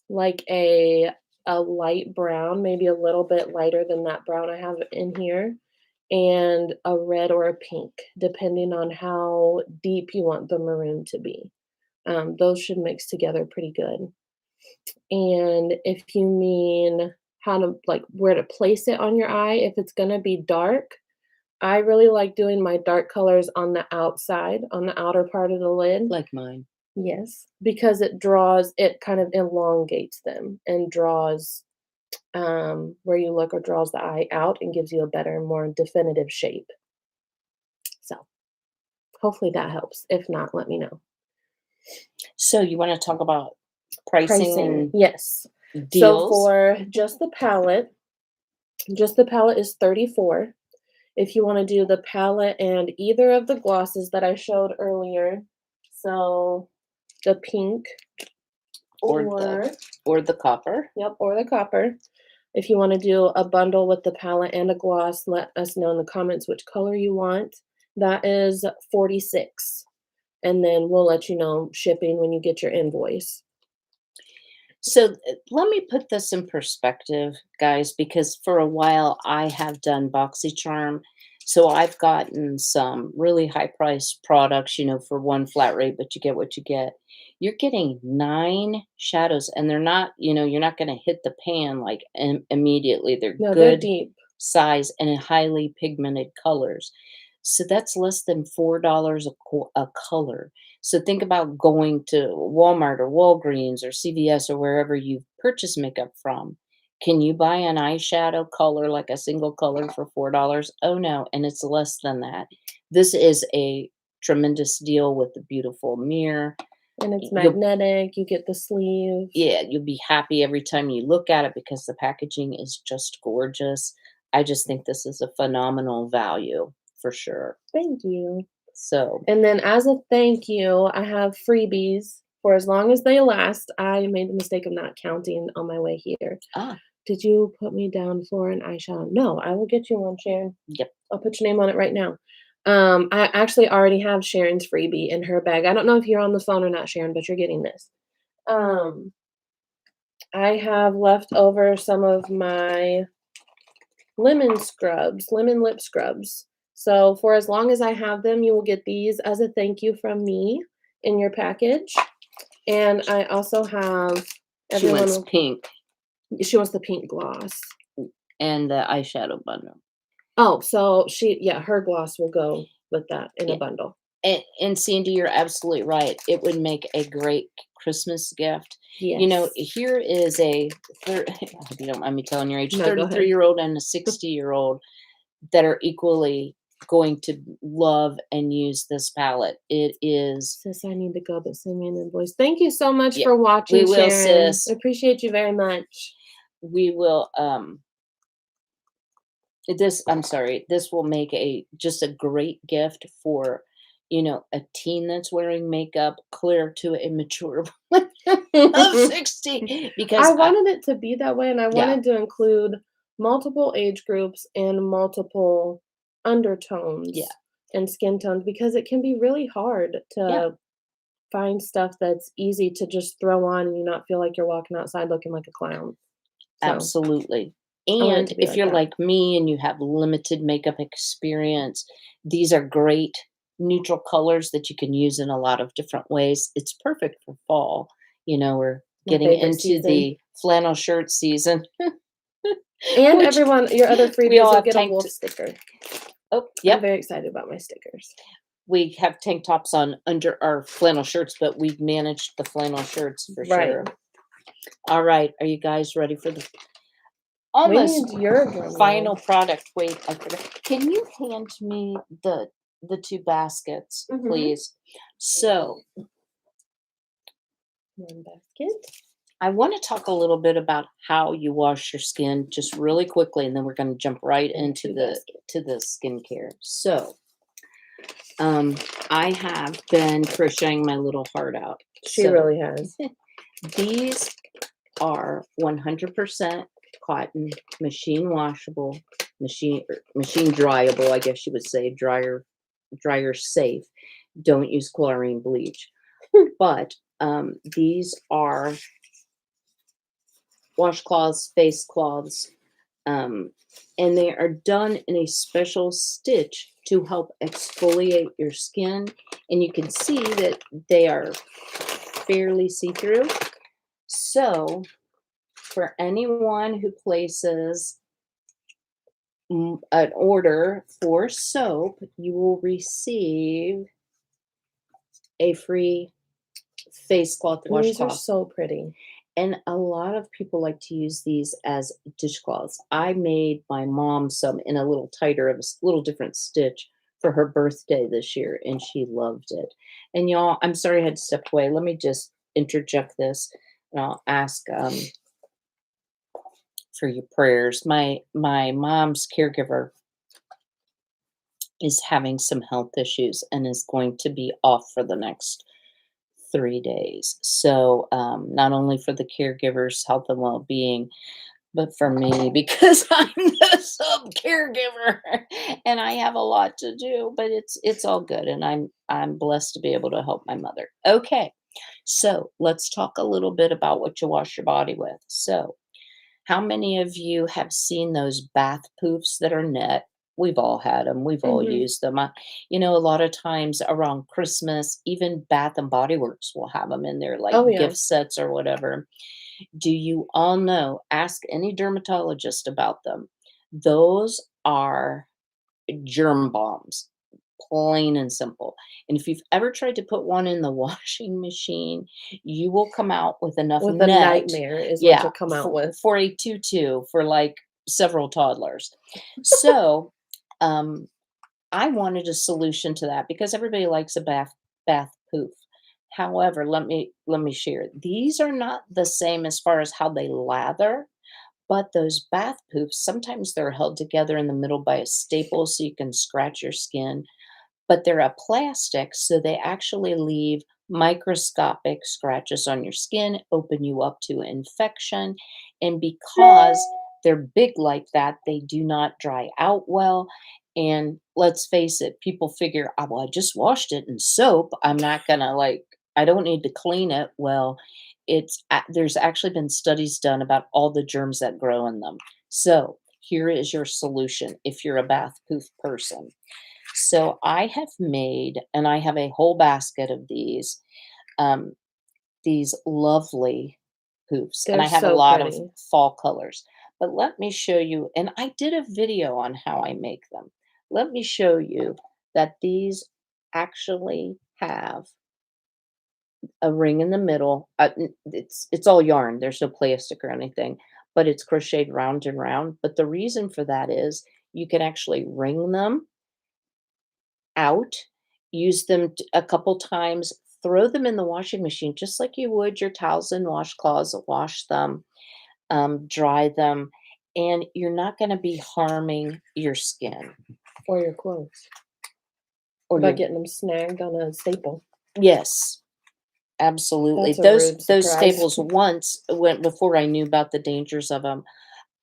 like a light brown, maybe a little bit lighter than that brown I have in here, and a red or a pink, depending on how deep you want the maroon to be. Those should mix together pretty good. And if you mean how to where to place it on your eye, if it's gonna be dark, I really like doing my dark colors on the outside, on the outer part of the lid. Like mine. Yes, because it kind of elongates them and draws where you look, or draws the eye out and gives you a better, more definitive shape. So hopefully that helps. If not, let me know. So you want to talk about pricing and yes. deals? So for just the palette is $34. If you want to do the palette and either of the glosses that I showed earlier, so the pink or the copper. Yep, or the copper. If you want to do a bundle with the palette and a gloss, let us know in the comments which color you want. That is $46. And then we'll let you know shipping when you get your invoice. So let me put this in perspective, guys, because for a while I have done BoxyCharm. So I've gotten some really high priced products, for one flat rate, but you get what you get. You're getting 9 shadows, and they're not, you're not going to hit the pan like immediately. They're No, good they're deep size and in highly pigmented colors. So that's less than $4 a color. So think about going to Walmart or Walgreens or CVS or wherever you purchase makeup from. Can you buy an eyeshadow color, like a single color, for $4? Oh no, and it's less than that. This is a tremendous deal with the beautiful mirror. And it's magnetic. You get the sleeve. Yeah, you'll be happy every time you look at it because the packaging is just gorgeous. I just think this is a phenomenal value for sure. Thank you. So, and then as a thank you, I have freebies for as long as they last. I made the mistake of not counting on my way here. Did you put me down for an eyeshadow? No, I will get you one, Sharon. Yep. I'll put your name on it right now. I actually already have Sharon's freebie in her bag. I don't know if you're on the phone or not, Sharon, but you're getting this. Um, I have left over some of my lemon lip scrubs. So for as long as I have them, you will get these as a thank you from me in your package. And I also have She wants everyone. pink She wants the pink gloss. and the eyeshadow bundle. Oh, so her gloss will go with that in a Yeah. bundle. And Sandy, you're absolutely right. It would make a great Christmas gift. You know, Yes. here is a I hope you don't mind me telling your age, No, go ahead. 33-year-old and a 60-year-old that are equally going to love and use this palette. It is Sis, I need to go, but send me an invoice. Thank you so much yeah, for watching, we will, Sharon. sis. I appreciate you very much. We will I'm sorry, this will make just a great gift for, a teen that's wearing makeup, clear to a mature woman of 60 because I wanted it to be that way, and I yeah, wanted to include multiple age groups and multiple undertones yeah, and skin tones because it can be really hard yeah, to find stuff that's easy to just throw on and you not feel like you're walking outside looking like a clown. So absolutely. I want it And to be if like you're that. like me and you have limited makeup experience, these are great neutral colors that you can use in a lot of different ways. It's perfect for fall. We're My getting favorite into season. the flannel shirt season. And Which everyone, your other we freebies, all you'll have get a tank wolf sticker. Oh, I'm yep. very excited about my stickers. We have tank tops on under our flannel shirts, but we've managed the flannel shirts for Right. sure. All right. Are you guys ready for the We almost need your drum final roll. product? Wait, I forgot. Can you hand me the two baskets, Mhm. please? So One basket. I want to talk a little bit about how you wash your skin just really quickly, and then we're going to jump right And into two the baskets. skincare. So I have been crocheting my little heart out. She really has. These are 100% cotton, machine washable, machine dryable, I guess you would say, dryer safe. Don't use chlorine bleach. But these are washcloths, face cloths, um, and they are done in a special stitch to help exfoliate your skin. And you can see that they are fairly see-through. So for anyone who places an order for soap, you will receive a free face cloth And these are washcloth. so pretty. And a lot of people like to use these as dishcloths. I made my mom some in a little tighter, of a little different stitch for her birthday this year, and she loved it. And y'all, I'm sorry I had to step away. Let me just interject this, and I'll ask for your prayers. My mom's caregiver is having some health issues and is going to be off for the next 3 days. So, not only for the caregiver's health and well-being, but for me because I'm the sub caregiver and I have a lot to do. But it's all good, and I'm blessed to be able to help my mother. Okay, so let's talk a little bit about what you wash your body with. So, how many of you have seen those bath poofs that are net? We've all had them. We've all Mhm. used them. A lot of times around Christmas, even Bath and Body Works will have them in their like Oh, yeah. gift sets or whatever. Do you all know? Ask any dermatologist about them. Those are germ bombs, plain and simple. And if you've ever tried to put one in the washing machine, you will come out with enough With a net, nightmare is what yeah, you'll come out with. for a tutu for like several toddlers. So, I wanted a solution to that because everybody likes a bath poof. However, let me share. These are not the same as far as how they lather, but those bath poofs, sometimes they're held together in the middle by a staple so you can scratch your skin, but they're a plastic, so they actually leave microscopic scratches on your skin, open you up to infection. And because they're big like that, they do not dry out well. And let's face it, people figure, well, I just washed it in soap. I'm not gonna I don't need to clean it. Well, there's actually been studies done about all the germs that grow in them. So here is your solution if you're a bath poof person. So I have made, and I have a whole basket of um, these lovely poofs, and They're I have a so lot of pretty. fall colors. But let me show you, and I did a video on how I make them. Let me show you that these actually have a ring in the middle. It's all yarn. There's no plastic or anything, but it's crocheted round and round. But the reason for that is you can actually wring them out, use them a couple times, throw them in the washing machine just like you would your towels and washcloths. Wash them, dry them, and you're not going to be harming your skin Or your clothes. or By your. getting them snagged on a staple. Yes. Absolutely. That's a Those rude those surprise. staples once went before I knew about the dangers of them.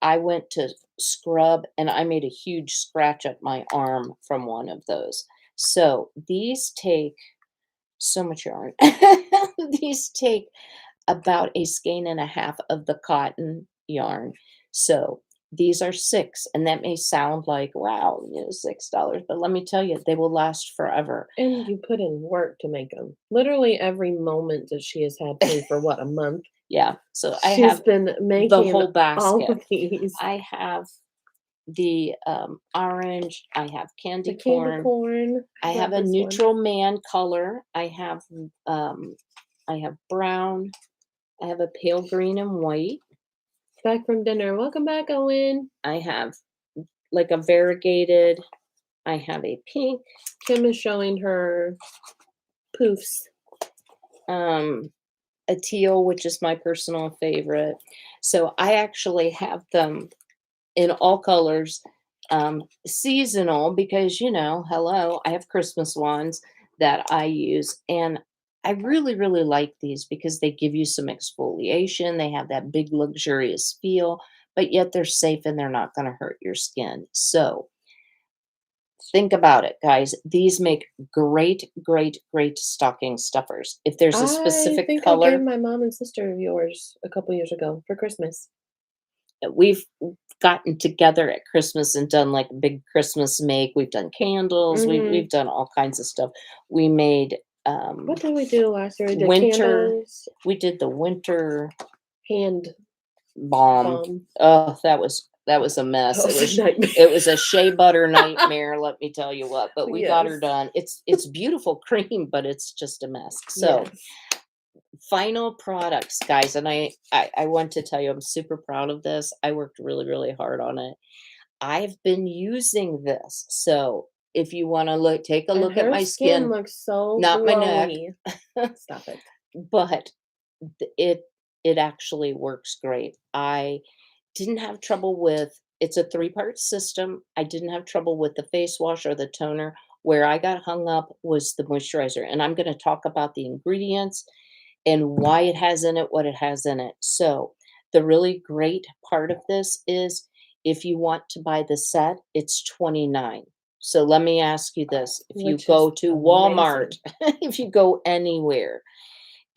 I went to scrub and I made a huge scratch up my arm from one of those. So these take so much yarn. These take about a skein and a half of the cotton yarn. So these are 6, and that may sound like, wow, $6, but let me tell you, they will last forever. And you put in work to make them. Literally every moment that she has had Pooh for what, a month? Yeah. So I She's have been the making whole all basket. of these. I have the orange, I have The candy candy corn, corn. I have Love a this one. neutral man color, um I have brown, I have a pale green and white, Back from dinner. Welcome back, Owen. I have like a variegated, I have a pink, Kim is showing her poofs. um a teal, which is my personal favorite. So I actually have them in all colors, seasonal because, hello, I have Christmas ones that I use. And I really, really like these because they give you some exfoliation. They have that big, luxurious feel, but yet they're safe and they're not going to hurt your skin. So think about it, guys. These make great, great, great stocking stuffers. If there's a I specific think I gave color, my mom and sister of yours a couple years ago for Christmas. we've gotten together at Christmas and done like a big Christmas make. We've done candles. We've done all kinds of stuff. We made What did we do last year? We did winter. candles, We did the winter hand balm. balm. Oh, that was a mess. That It was a was nightmare. it was a shea butter nightmare. Let me tell you what. But we got her Yes. done. It's beautiful cream, but it's just a mess. So Yes. final products, guys, and I want to tell you I'm super proud of this. I worked really, really hard on it. I've been using this. So if you want to take a And look at her my skin skin, looks so not my neck, glowy. Stop it. but it actually works great. I didn't have trouble with, it's a 3-part system. I didn't have trouble with the face wash or the toner. Where I got hung up was the moisturizer. And I'm going to talk about the ingredients and why it has in it what it has in it. So, the really great part of this is if you want to buy the set, it's 29. So let me ask you this, if you Which is go to Walmart, amazing. if you go anywhere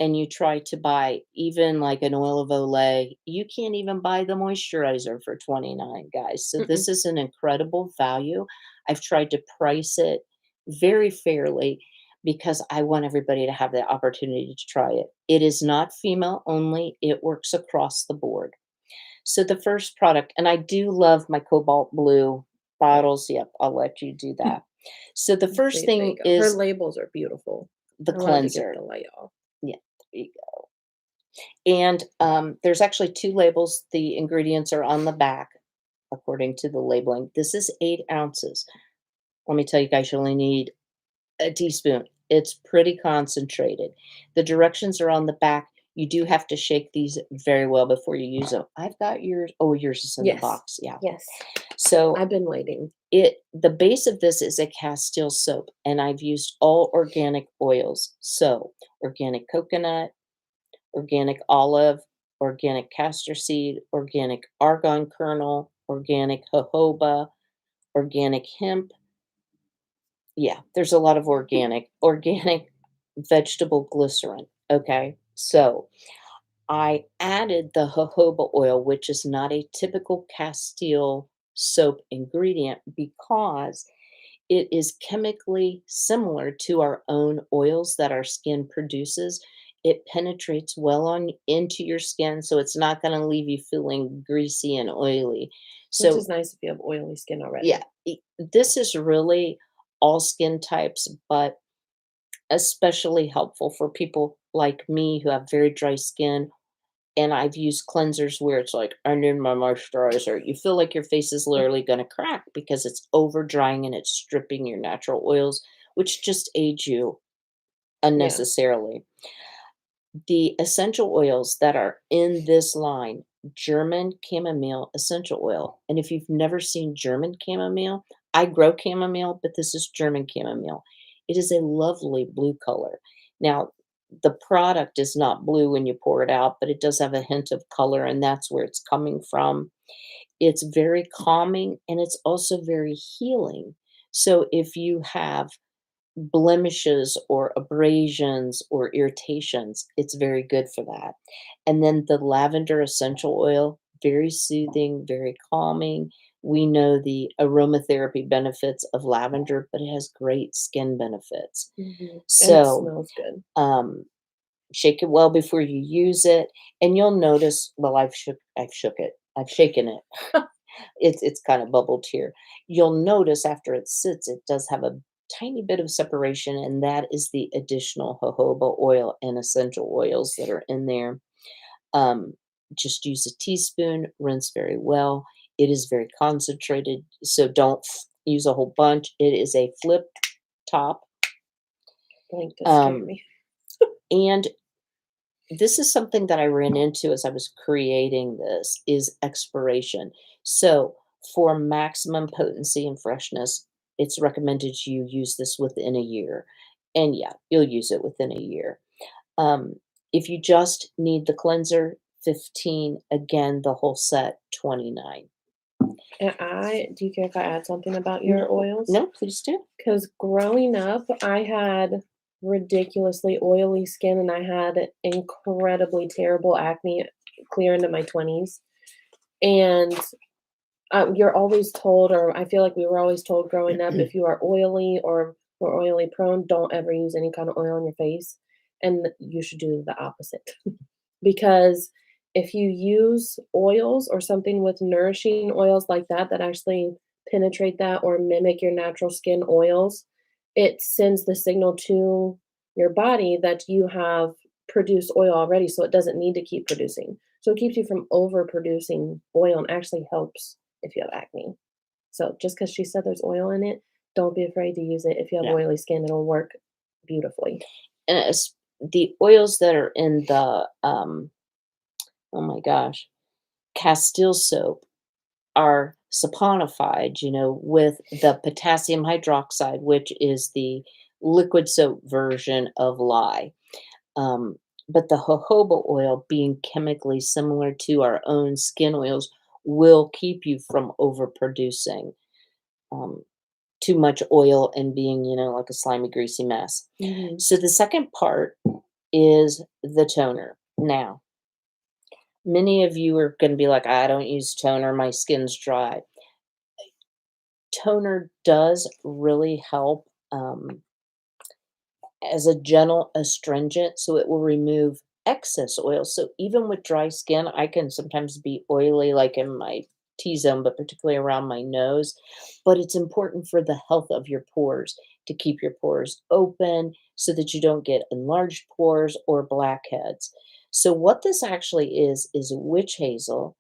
and you try to buy even like an oil of Olay, you can't even buy the moisturizer for 29, guys. So Mm-mm. this is an incredible value. I've tried to price it very fairly because I want everybody to have the opportunity to try it. It is not female only, it works across the board. So the first product, and I do love my cobalt blue bottles. Yep, I'll let you do that. So the first See, there you thing go. Her is labels are beautiful. the I wanted to get cleanser. the light off. Yeah, there you go. And there's actually 2 labels. The ingredients are on the back according to the labeling. This is 8 ounces. Let me tell you guys, you only need a teaspoon. It's pretty concentrated. The directions are on the back. You do have to shake these very well before you use them. I've got yours. Oh, yours is in the Yes. box. Yeah. Yes. So I've been waiting. the base of this is a castile soap, and I've used all organic oils. So organic coconut, organic olive, organic castor seed, organic argan kernel, organic jojoba, organic hemp. Yeah, there's a lot of organic vegetable glycerin. Okay. So I added the jojoba oil, which is not a typical Castile soap ingredient because it is chemically similar to our own oils that our skin produces. It penetrates well on into your skin, so it's not going to leave you feeling greasy and oily. Which So, is nice if you have oily skin yeah, already. this is really all skin types, but especially helpful for people like me who have very dry skin. And I've used cleansers where it's like, I need my moisturizer. You feel like your face is literally going to crack because it's over drying and it's stripping your natural oils, which just age you Yeah. unnecessarily. The essential oils that are in this line, German chamomile essential oil. And if you've never seen German chamomile, I grow chamomile, but this is German chamomile. It is a lovely blue color. Now, the product is not blue when you pour it out, but it does have a hint of color, and that's where it's coming from. It's very calming and it's also very healing. So if you have blemishes or abrasions or irritations, it's very good for that. And then the lavender essential oil, very soothing, very calming. We know the aromatherapy benefits of lavender, but it has great skin benefits. And it So, smells good. um, shake it well before you use it, and you'll notice. Well, I've shook it, I've shaken it. It's kind of bubbled here. You'll notice after it sits, it does have a tiny bit of separation, and that is the additional jojoba oil and essential oils that are in there. Um, just use a teaspoon, rinse very well. It is very concentrated, so don't use a whole bunch. It is a flip top. Like, to scare Um, me. and this is something that I ran into as I was creating this is expiration. So for maximum potency and freshness, it's recommended you use this within a year. And yeah, you'll use it within a year. Um, if you just need the cleanser, 15, again, the whole set, 29. And do you care if I add something about your No, oils? no, please do. Because growing up, I had ridiculously oily skin and I had incredibly terrible acne clear into my 20s. And you're always told, or I feel like we were always told growing up, if you are oily or more oily prone, don't ever use any kind of oil on your face. And you should do the opposite. Because if you use oils or something with nourishing oils like that, that actually penetrate that or mimic your natural skin oils, it sends the signal to your body that you have produced oil already, so it doesn't need to keep producing. So it keeps you from overproducing oil and actually helps if you have acne. So just because she said there's oil in it, don't be afraid to use it. If you have Yeah. oily skin, it'll work beautifully. And the oils that are in the, oh my gosh, Castile soap are saponified, with the potassium hydroxide, which is the liquid soap version of lye. Um, but the jojoba oil, being chemically similar to our own skin oils, will keep you from overproducing um, too much oil and being, like a slimy, greasy mess. Mhm. So the second part is the toner. Now, many of you are going to be like, I don't use toner, my skin's dry. Toner does really help as a gentle astringent, so it will remove excess oil. So even with dry skin, I can sometimes be oily, like in my T zone, but particularly around my nose. But it's important for the health of your pores to keep your pores open so that you don't get enlarged pores or blackheads. So what this actually is witch hazel,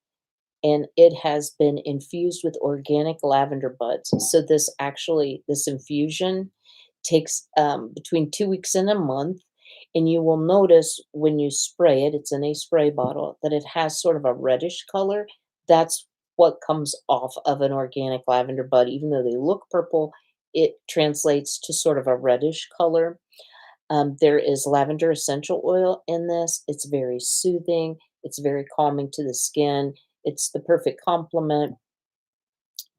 and it has been infused with organic lavender buds. So this infusion takes between 2 weeks and a month, and you will notice when you spray it, it's in a spray bottle, that it has sort of a reddish color. That's what comes off of an organic lavender bud. Even though they look purple, it translates to sort of a reddish color. There is lavender essential oil in this. It's very soothing. It's very calming to the skin. It's the perfect complement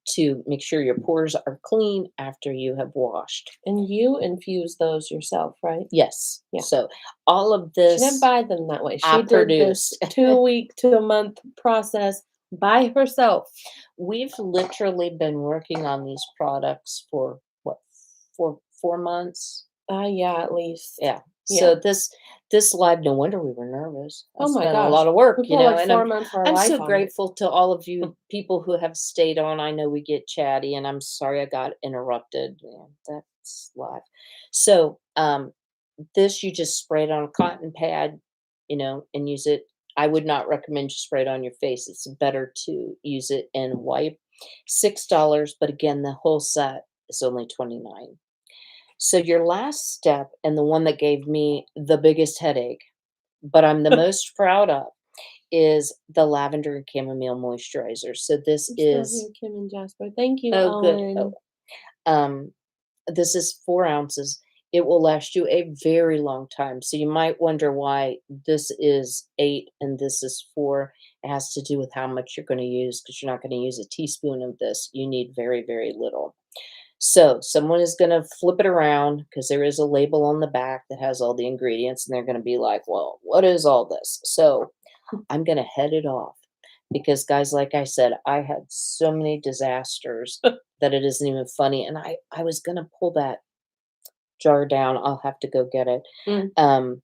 to make sure your pores are clean after you have washed. And you infuse those yourself, right? Yes. Yeah. So all of She didn't this buy them that way. I She did this produced. 2-week to a month process by herself. We've literally been working on these products for what, 4 months? Yeah, at least. Yeah. Yeah. So this live, no wonder we were nervous. Oh It's my been a gosh. lot of work, We you put know, like and 4 months of our I'm life so on it. grateful to all of you people who have stayed on. I know we get chatty, and I'm sorry I got interrupted. Yeah, that's live. So this you just spray it on a cotton pad, you know, and use it. I would not recommend you spray it on your face. It's better to use it and wipe. $6, but again, the whole set is only 29. So your last step, and the one that gave me the biggest headache, but I'm the most proud of, is the lavender and chamomile moisturizer. So this I'm still is here, Kim and Jasper. Thank you, oh good. Owen. Um, this is 4 ounces. It will last you a very long time. So you might wonder why this is 8 and this is 4. It has to do with how much you're going to use, because you're not going to use a teaspoon of this. You need very, very little. So someone is going to flip it around because there is a label on the back that has all the ingredients, and they're going to be like, well, what is all this? So I'm going to head it off because, guys, like I said, I had so many disasters that it isn't even funny. And I was going to pull that jar down. I'll have to go get it. Mm.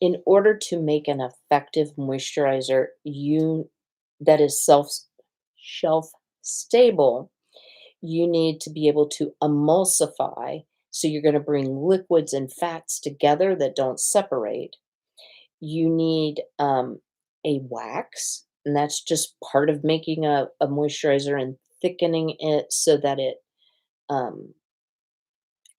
In order to make an effective moisturizer that is shelf stable, you need to be able to emulsify. So you're going to bring liquids and fats together that don't separate. You need a wax, and that's just part of making a moisturizer and thickening it so that it um,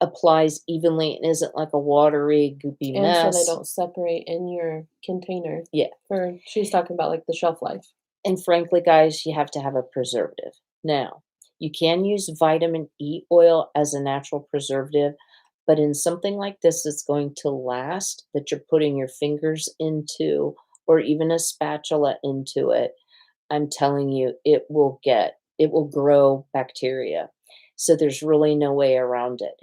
applies evenly and isn't like a watery, goopy And so they mess. don't separate in your container. Yeah. She's talking about like the shelf life. And frankly, guys, you have to have a preservative. Now, you can use vitamin E oil as a natural preservative, but in something like this that's going to last, that you're putting your fingers into, or even a spatula into it, I'm telling you, it will grow bacteria. So there's really no way around it.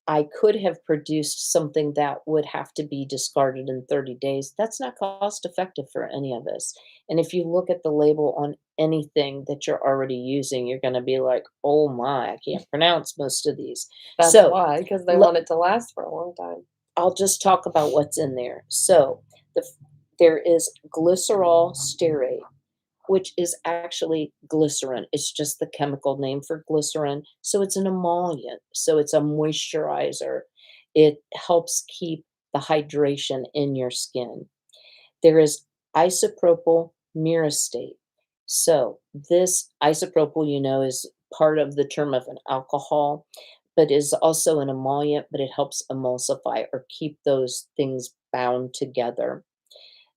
I could have produced something that would have to be discarded in 30 days. That's not cost effective for any of us. And if you look at the label on anything that you're already using, you're going to be like, oh my, I can't pronounce most of these. That's So why, because they le- want it to last for a long time. I'll just talk about what's in there. So there is glycerol stearate, which is actually glycerin. It's just the chemical name for glycerin. So it's an emollient. So it's a moisturizer. It helps keep the hydration in your skin. There is isopropyl myristate. So this isopropyl, you know, is part of the term of an alcohol, but is also an emollient, but it helps emulsify or keep those things bound together.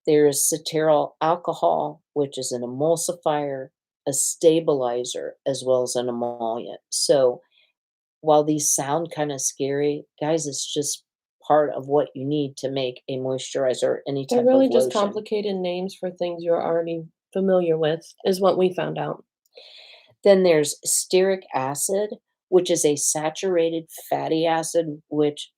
There is cetearyl alcohol, which is an emulsifier, a stabilizer, as well as an emollient. So while these sound kind of scary, guys, it's just part of what you need to make a moisturizer or any They're type of really just lotion. complicated names for things you're already familiar with, is what we found out. Then there's stearic acid, which is a saturated fatty acid, which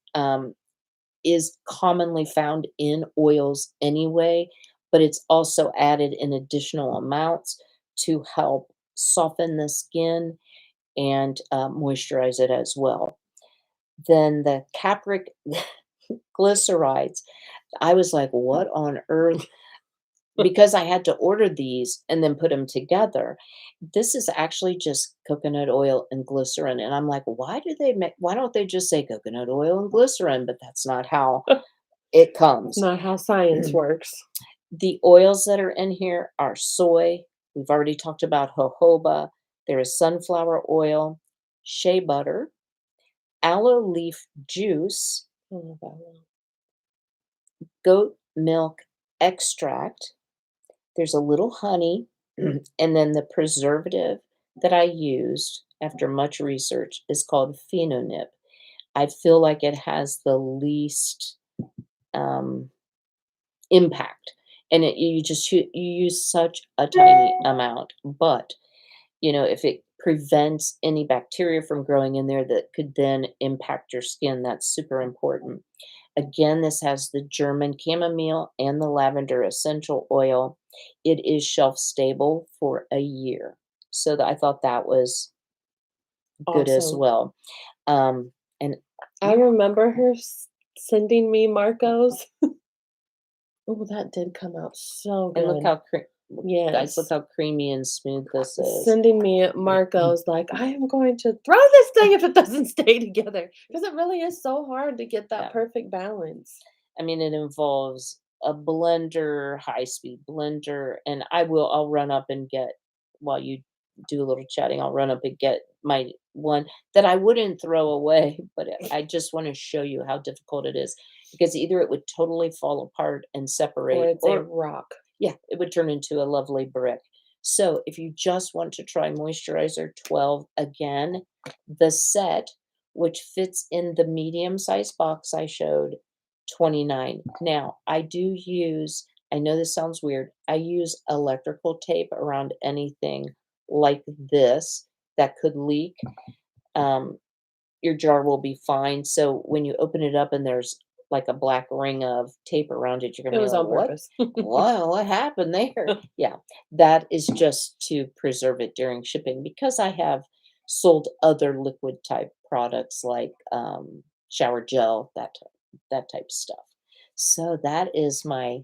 is commonly found in oils anyway, but it's also added in additional amounts to help soften the skin and moisturize it as well. Then the capric glycerides, I was like, what on earth? Because I had to order these and then put them together. This is actually just coconut oil and glycerin, and I'm like, why don't they just say coconut oil and glycerin? But that's not how it comes. Not how science works. The oils that are in here are soy. We've already talked about jojoba. There is sunflower oil, shea butter, aloe leaf juice, I don't know about that. goat milk extract. There's a little honey, and then the preservative that I used after much research is called Phenonip. I feel like it has the least um, impact, and you use such a tiny amount, but if it prevents any bacteria from growing in there that could then impact your skin, that's super important. Again, this has the German chamomile and the lavender essential oil. It is shelf stable for a year. So I thought that was good as Awesome. well. And I remember her sending me Marco's. Oh, that did come out so and look good. how guys, look Yes. how creamy and smooth this is. Sending me Marco's like, I am going to throw this thing if it doesn't stay together. Because it really is so hard to get that Yeah. perfect balance. I mean, it involves a blender, high-speed blender, and I'll run up and get, while you do a little chatting, I'll run up and get my one that I wouldn't throw away, but I just want to show you how difficult it is, because either it would totally fall apart and Or separate, it's a rock. yeah, it would turn into a lovely brick. So if you just want to try moisturizer 12 again, the set, which fits in the medium size box I showed, 29. Now, I know this sounds weird, I use electrical tape around anything like this that could leak. Um, your jar will be fine. So when you open it up and there's like a black ring of tape around it, you're It gonna be was like, on "What? purpose. What happened there?" Yeah, that is just to preserve it during shipping, because I have sold other liquid type products like shower gel, that type stuff. So that is my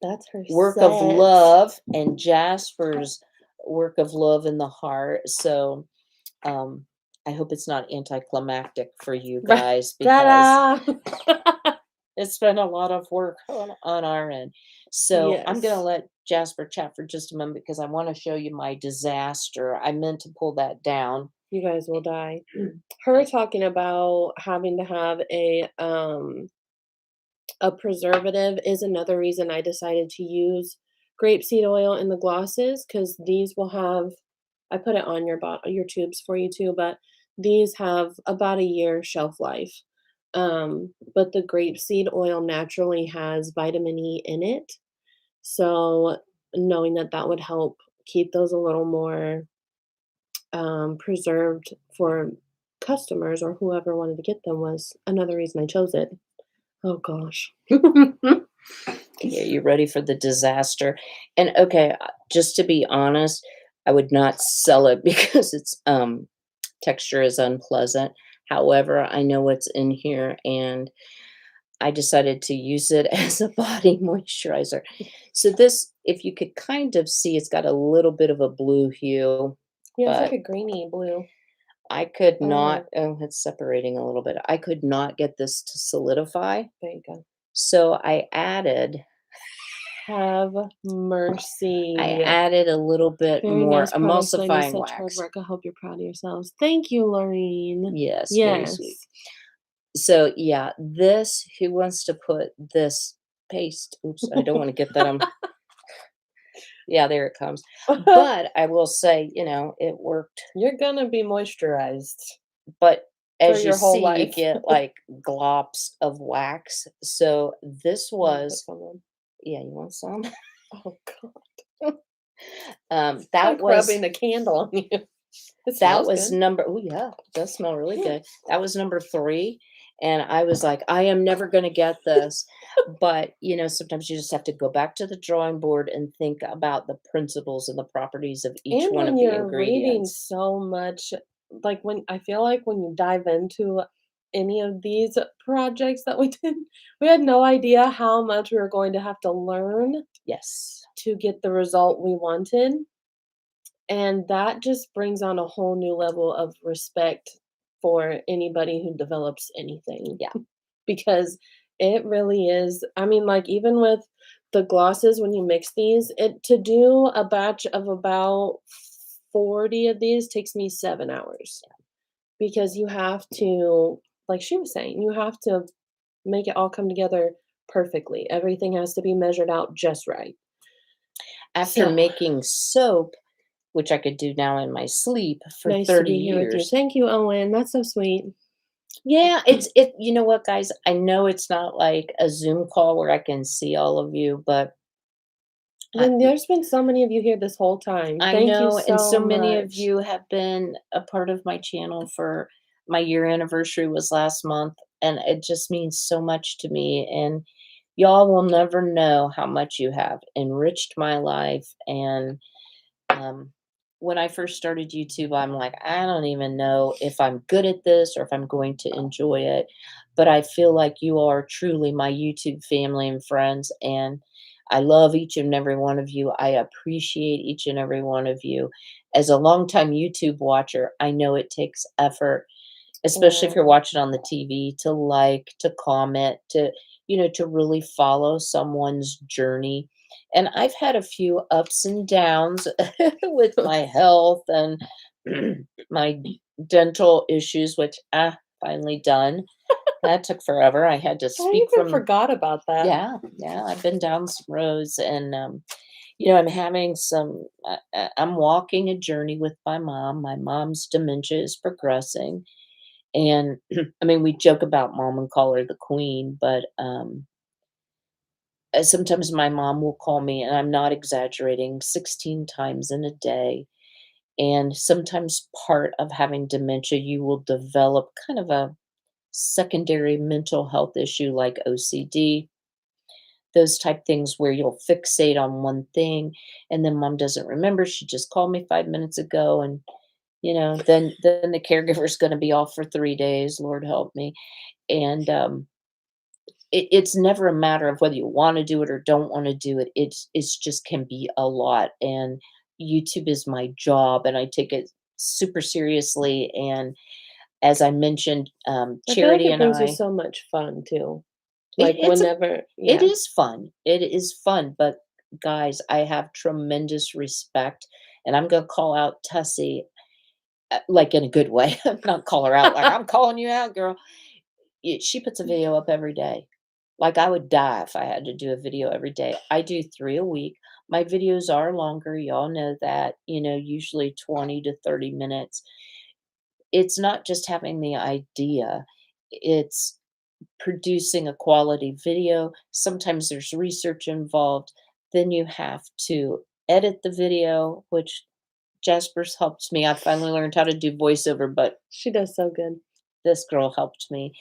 That's her work of set. love and Jasper's work of love in the heart. So um, I hope it's not anticlimactic for you guys, because Ta-da! it's been a lot of work on our end. So I'm going to Yes. let Jasper chat for just a moment, because I want to show you my disaster. I meant to pull that down. You guys will die. Her talking about having to have a preservative is another reason I decided to use grapeseed oil in the glosses, because these will have, I put it on your tubes for you too, but these have about a year shelf life. But the grapeseed oil naturally has vitamin E in it. So knowing that that would help keep those a little more preserved for customers or whoever wanted to get them was another reason I chose it. Oh gosh. Yeah, you ready for the disaster? And okay, just to be honest, I would not sell it because its texture is unpleasant. However, I know what's in here, and I decided to use it as a body moisturizer. So this, if you could kind of see, it's got a little bit of a blue hue, Yeah, it's like but a greeny blue. I could not, Oh, it's separating a little bit. I could not get this to solidify. there you go. So Have I mercy. added a little bit Very more nice products lady, emulsifying such hard wax. work. I hope you're proud of yourselves. Thank you, Lorene. Yes, very sweet. Yes. So yeah, who wants to put this paste? Oops, I don't want to get that on. Yeah, there it comes. But I will say, it worked. You're gonna be moisturized But for as you your whole see, you life. get like glops of wax. So this I'm gonna put was, some on. yeah, you want some? Oh god. It's That like was rubbing a candle on you. It that smells was good. number. Oh yeah, it does smell really Yeah. good. That was number 3, and I was like, I am never going to get this. But sometimes you just have to go back to the drawing board and think about the principles and the properties of each And one when of the you're reading ingredients. so much, like when I feel like when you dive into any of these projects that we did, we had no idea how much we were going to have to learn Yes. to get the result we wanted. And that just brings on a whole new level of respect for anybody who develops anything. Yeah. Because it really is, I mean, like, even with the glosses, when you mix these, it to do a batch of about 40 of these takes me 7 hours. Because you have to, like she was saying, you have to make it all come together perfectly. Everything has to be measured out just right. After So, making soap, which I could do now in my sleep for nice to 30 be here with you. years. Thank you, Owen. That's so sweet. Yeah, it you know what, guys? I know it's not like a Zoom call where I can see all of you, but I, And there's been so many of you here this whole time. I Thank you know, and so so many of much. you have been a part of my channel for my year anniversary was last month, and it just means so much to me. And y'all will never know how much you have enriched my life. And um, when I first started YouTube, I'm like, I don't even know if I'm good at this or if I'm going to enjoy it. But I feel like you are truly my YouTube family and friends. And I love each and every one of you. I appreciate each and every one of you. As a longtime YouTube watcher, I know it takes effort, especially if you're Oh, watching on the TV, to like, to comment, to, to really follow someone's journey. And I've had a few ups and downs with my health and my dental issues, which finally done. That took forever. I had to I speak even from, forgot about that. yeah, yeah. I've been down some roads, and I'm having some. I'm walking a journey with my mom. My mom's dementia is progressing, and I mean, we joke about mom and call her the queen, but sometimes my mom will call me, and I'm not exaggerating, 16 times in a day. And sometimes part of having dementia, you will develop kind of a secondary mental health issue like OCD, those type things where you'll fixate on one thing, and then mom doesn't remember. She just called me 5 minutes ago, and then the caregiver's going to be off for 3 days. Lord help me. And it's never a matter of whether you want to do it or don't want to do it. It's just can be a lot. And YouTube is my job, and I take it super seriously. And as I mentioned, I feel like Charity it and brings you I, so much fun too. it, Like it's a whenever, it yeah. is fun. It is fun, but guys, I have tremendous respect, and I'm gonna call out Tussie, like in a good way. I'm not call her out like I'm calling you out, girl. She puts a video up every day. Like, I would die if I had to do a video every day. I do 3 a week. My videos are longer, y'all know that, usually 20 to 30 minutes. It's not just having the idea, it's producing a quality video. Sometimes there's research involved. Then you have to edit the video, which Jasper's helped me. I finally learned how to do voiceover, but She does so good. this girl helped me.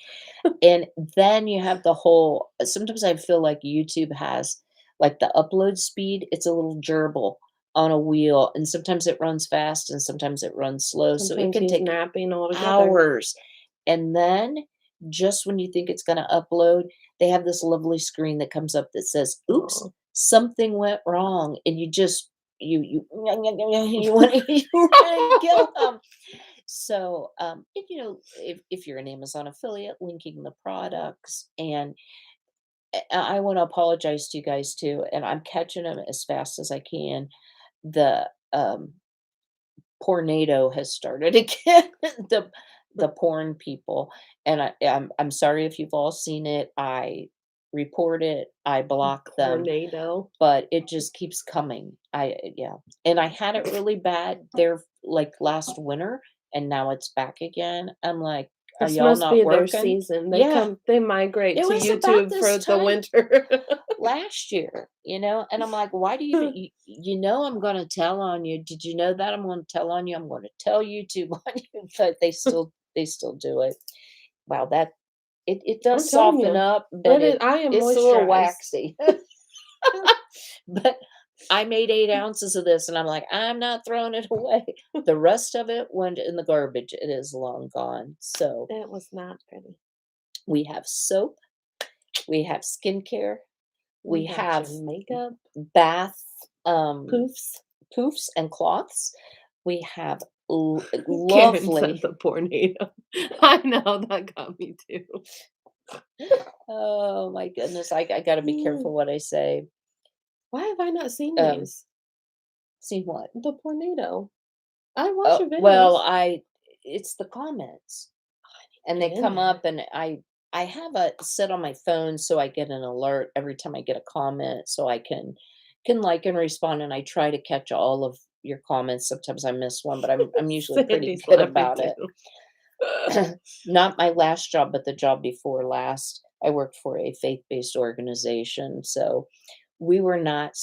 And then you have the whole sometimes I feel like YouTube has, like, the upload speed, it's a little gerbil on a wheel, and sometimes it runs fast and sometimes it runs slow, so it Sometimes can he's take napping altogether. hours. And then, just when you think it's gonna upload, they have this lovely screen that comes up that says, "Oops, Oh. something went wrong," and you just you you wanna you wanna kill them. So, and, if you're an Amazon affiliate, linking the products, and I want to apologize to you guys too, and I'm catching them as fast as I can. The Pornado has started again. The porn people, and I'm sorry if you've all seen it. I report it. I block them, Tornado. but it just keeps coming. Yeah, and I had it really bad there, like, last winter, and now it's back again. I'm like, "Are This y'all must not be their working?" season. Yeah, They migrate it to was about YouTube this for the time winter. last year, and I'm like, "Why do you even I'm gonna tell on you. Did you know that I'm gonna tell on you? I'm gonna tell YouTube on you," but they still do it. Wow, it I'm does telling soften you, up, but it is. I am it's a little moisturized. waxy. But I made 8 ounces of this, and I'm like, "I'm not throwing it away." The rest of it went in the garbage. It is long gone. So, It was not pretty. we have soap, we have skincare, We we got have your makeup bath, um, poofs. poofs and cloths. We have Karen said lovely the tornado. I know that got me too. oh my goodness, I gotta be careful what I say. Why have I not seen Um, these? see what? The tornado. I watch Oh, your well, videos. it's the comments, and Get they in come there. up, and I have a set on my phone so I get an alert every time I get a comment, so I can like and respond, and I try to catch all of your comments. Sometimes I miss one, but I'm usually pretty Sandy's good laughing about it. too. Not my last job, but the job before last. I worked for a faith-based organization, so we were not.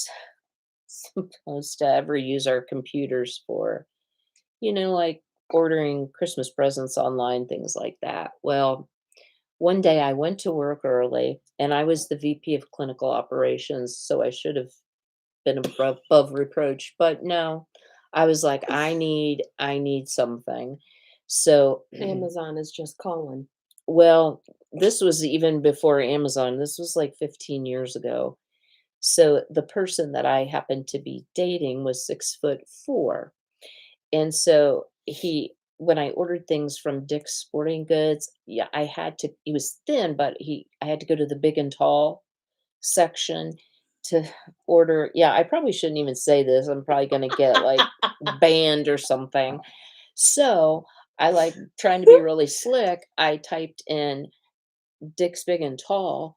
supposed to ever use our computers for, like ordering Christmas presents online, things like that. Well, one day I went to work early and I was the VP of clinical operations, so I should have been above reproach, but no. I was like, I need something. So, Amazon is just calling. well, this was even before Amazon. This was like 15 years ago. So the person that I happened to be dating was 6'4". And so when I ordered things from Dick's Sporting Goods, yeah, he was thin, but I had to go to the big and tall section to order. Yeah, I probably shouldn't even say this. I'm probably going to get like banned or something. So I like trying to be really slick. I typed in Dick's Big and Tall,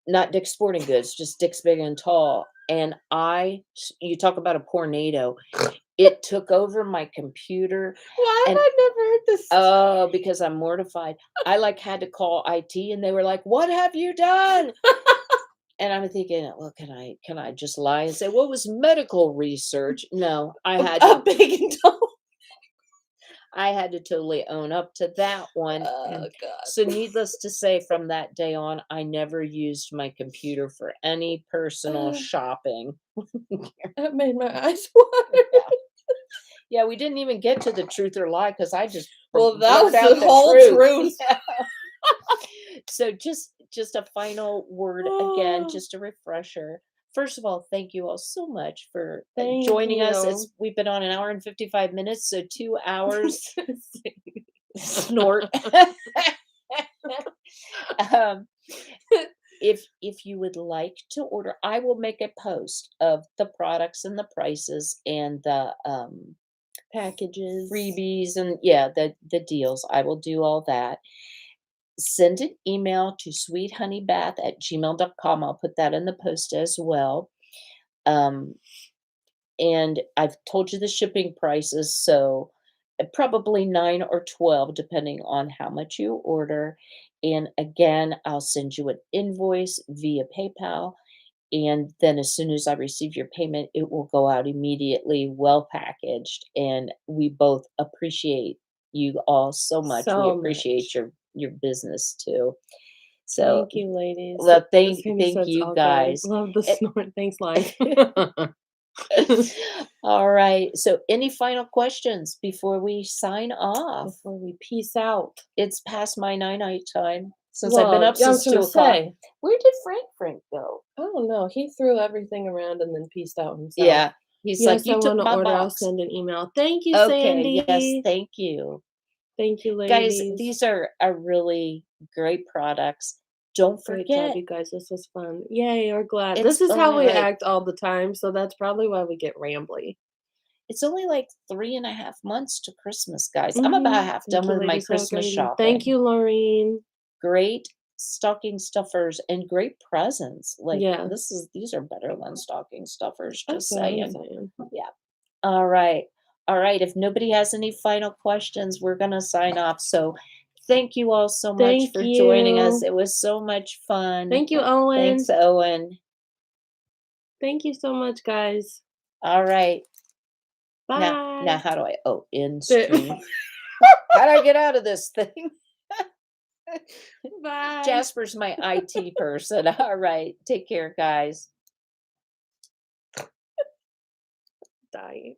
not Dick's Sporting Goods, just Dick's Big and Tall. And you talk about a tornado. It took over my computer. Why have And I never heard this? oh, because I'm mortified. I like had to call IT and they were like, "What have you done?" And I'm thinking, well, can I just lie and say, "What was medical research?" No, I had A to big and tall. I had to totally own up to that one. Oh God. So needless to say, from that day on, I never used my computer for any personal shopping. That made my eyes water. Yeah. Yeah, we didn't even get to the truth or lie because I just Well, that was blurted out the whole truth. Yeah. So just a final word again, just a refresher. First of all, thank you all so much for Thank joining us. you. We've been on an hour and 55 minutes, so 2 hours snort. um, if you would like to order, I will make a post of the products and the prices and the Packages. freebies and yeah, the deals. I will do all that. Send an email to sweethoneybath@gmail.com. I'll put that in the post as well. Um, and I've told you the shipping prices, so probably 9 or 12, depending on how much you order. And again, I'll send you an invoice via PayPal. And then as soon as I receive your payment, it will go out immediately, well packaged. And we both appreciate you all so much. We So appreciate much. your business too. So, Thank you, ladies. well, This thank baby starts you all going. guys. Love the Eh, snort. Thanks, life. All right. So, any final questions before we sign off? Before we peace out. It's past my night time since I've been Well, up yeah, I was since 2 gonna o'clock. say, Where did Frank go? I don't know. He threw everything around and then pieced out himself. Yeah. He's like, Yes, I you took want to my order. I'll box. send an email. Thank you, Okay. Yes. Sandy. Thank you. Thank you, Guys, ladies. these are really great products. Don't Great job, forget, you guys. This was fun. Yay, we're glad. it's This is how only we like act all the time, so that's probably why we get rambly. it's only like 3.5 months to Christmas, guys. I'm about half Thank done you, with my ladies. Have a Christmas great evening. shopping. Thank you, Laureen. Great stocking stuffers and great presents. Like Yeah. these are better than stocking stuffers, That's just what I'm saying. saying. Yeah. All right. All right. If nobody has any final questions, we're gonna sign off. So thank you all so much Thank for joining us. you. It was so much fun. Thank you, Owen. Thanks, Owen. Thank you so much, guys. All right. Bye. Now how do I end There- stream? How do I get out of this thing? Bye. Jasper's my IT person. All right. Take care, guys. Dying.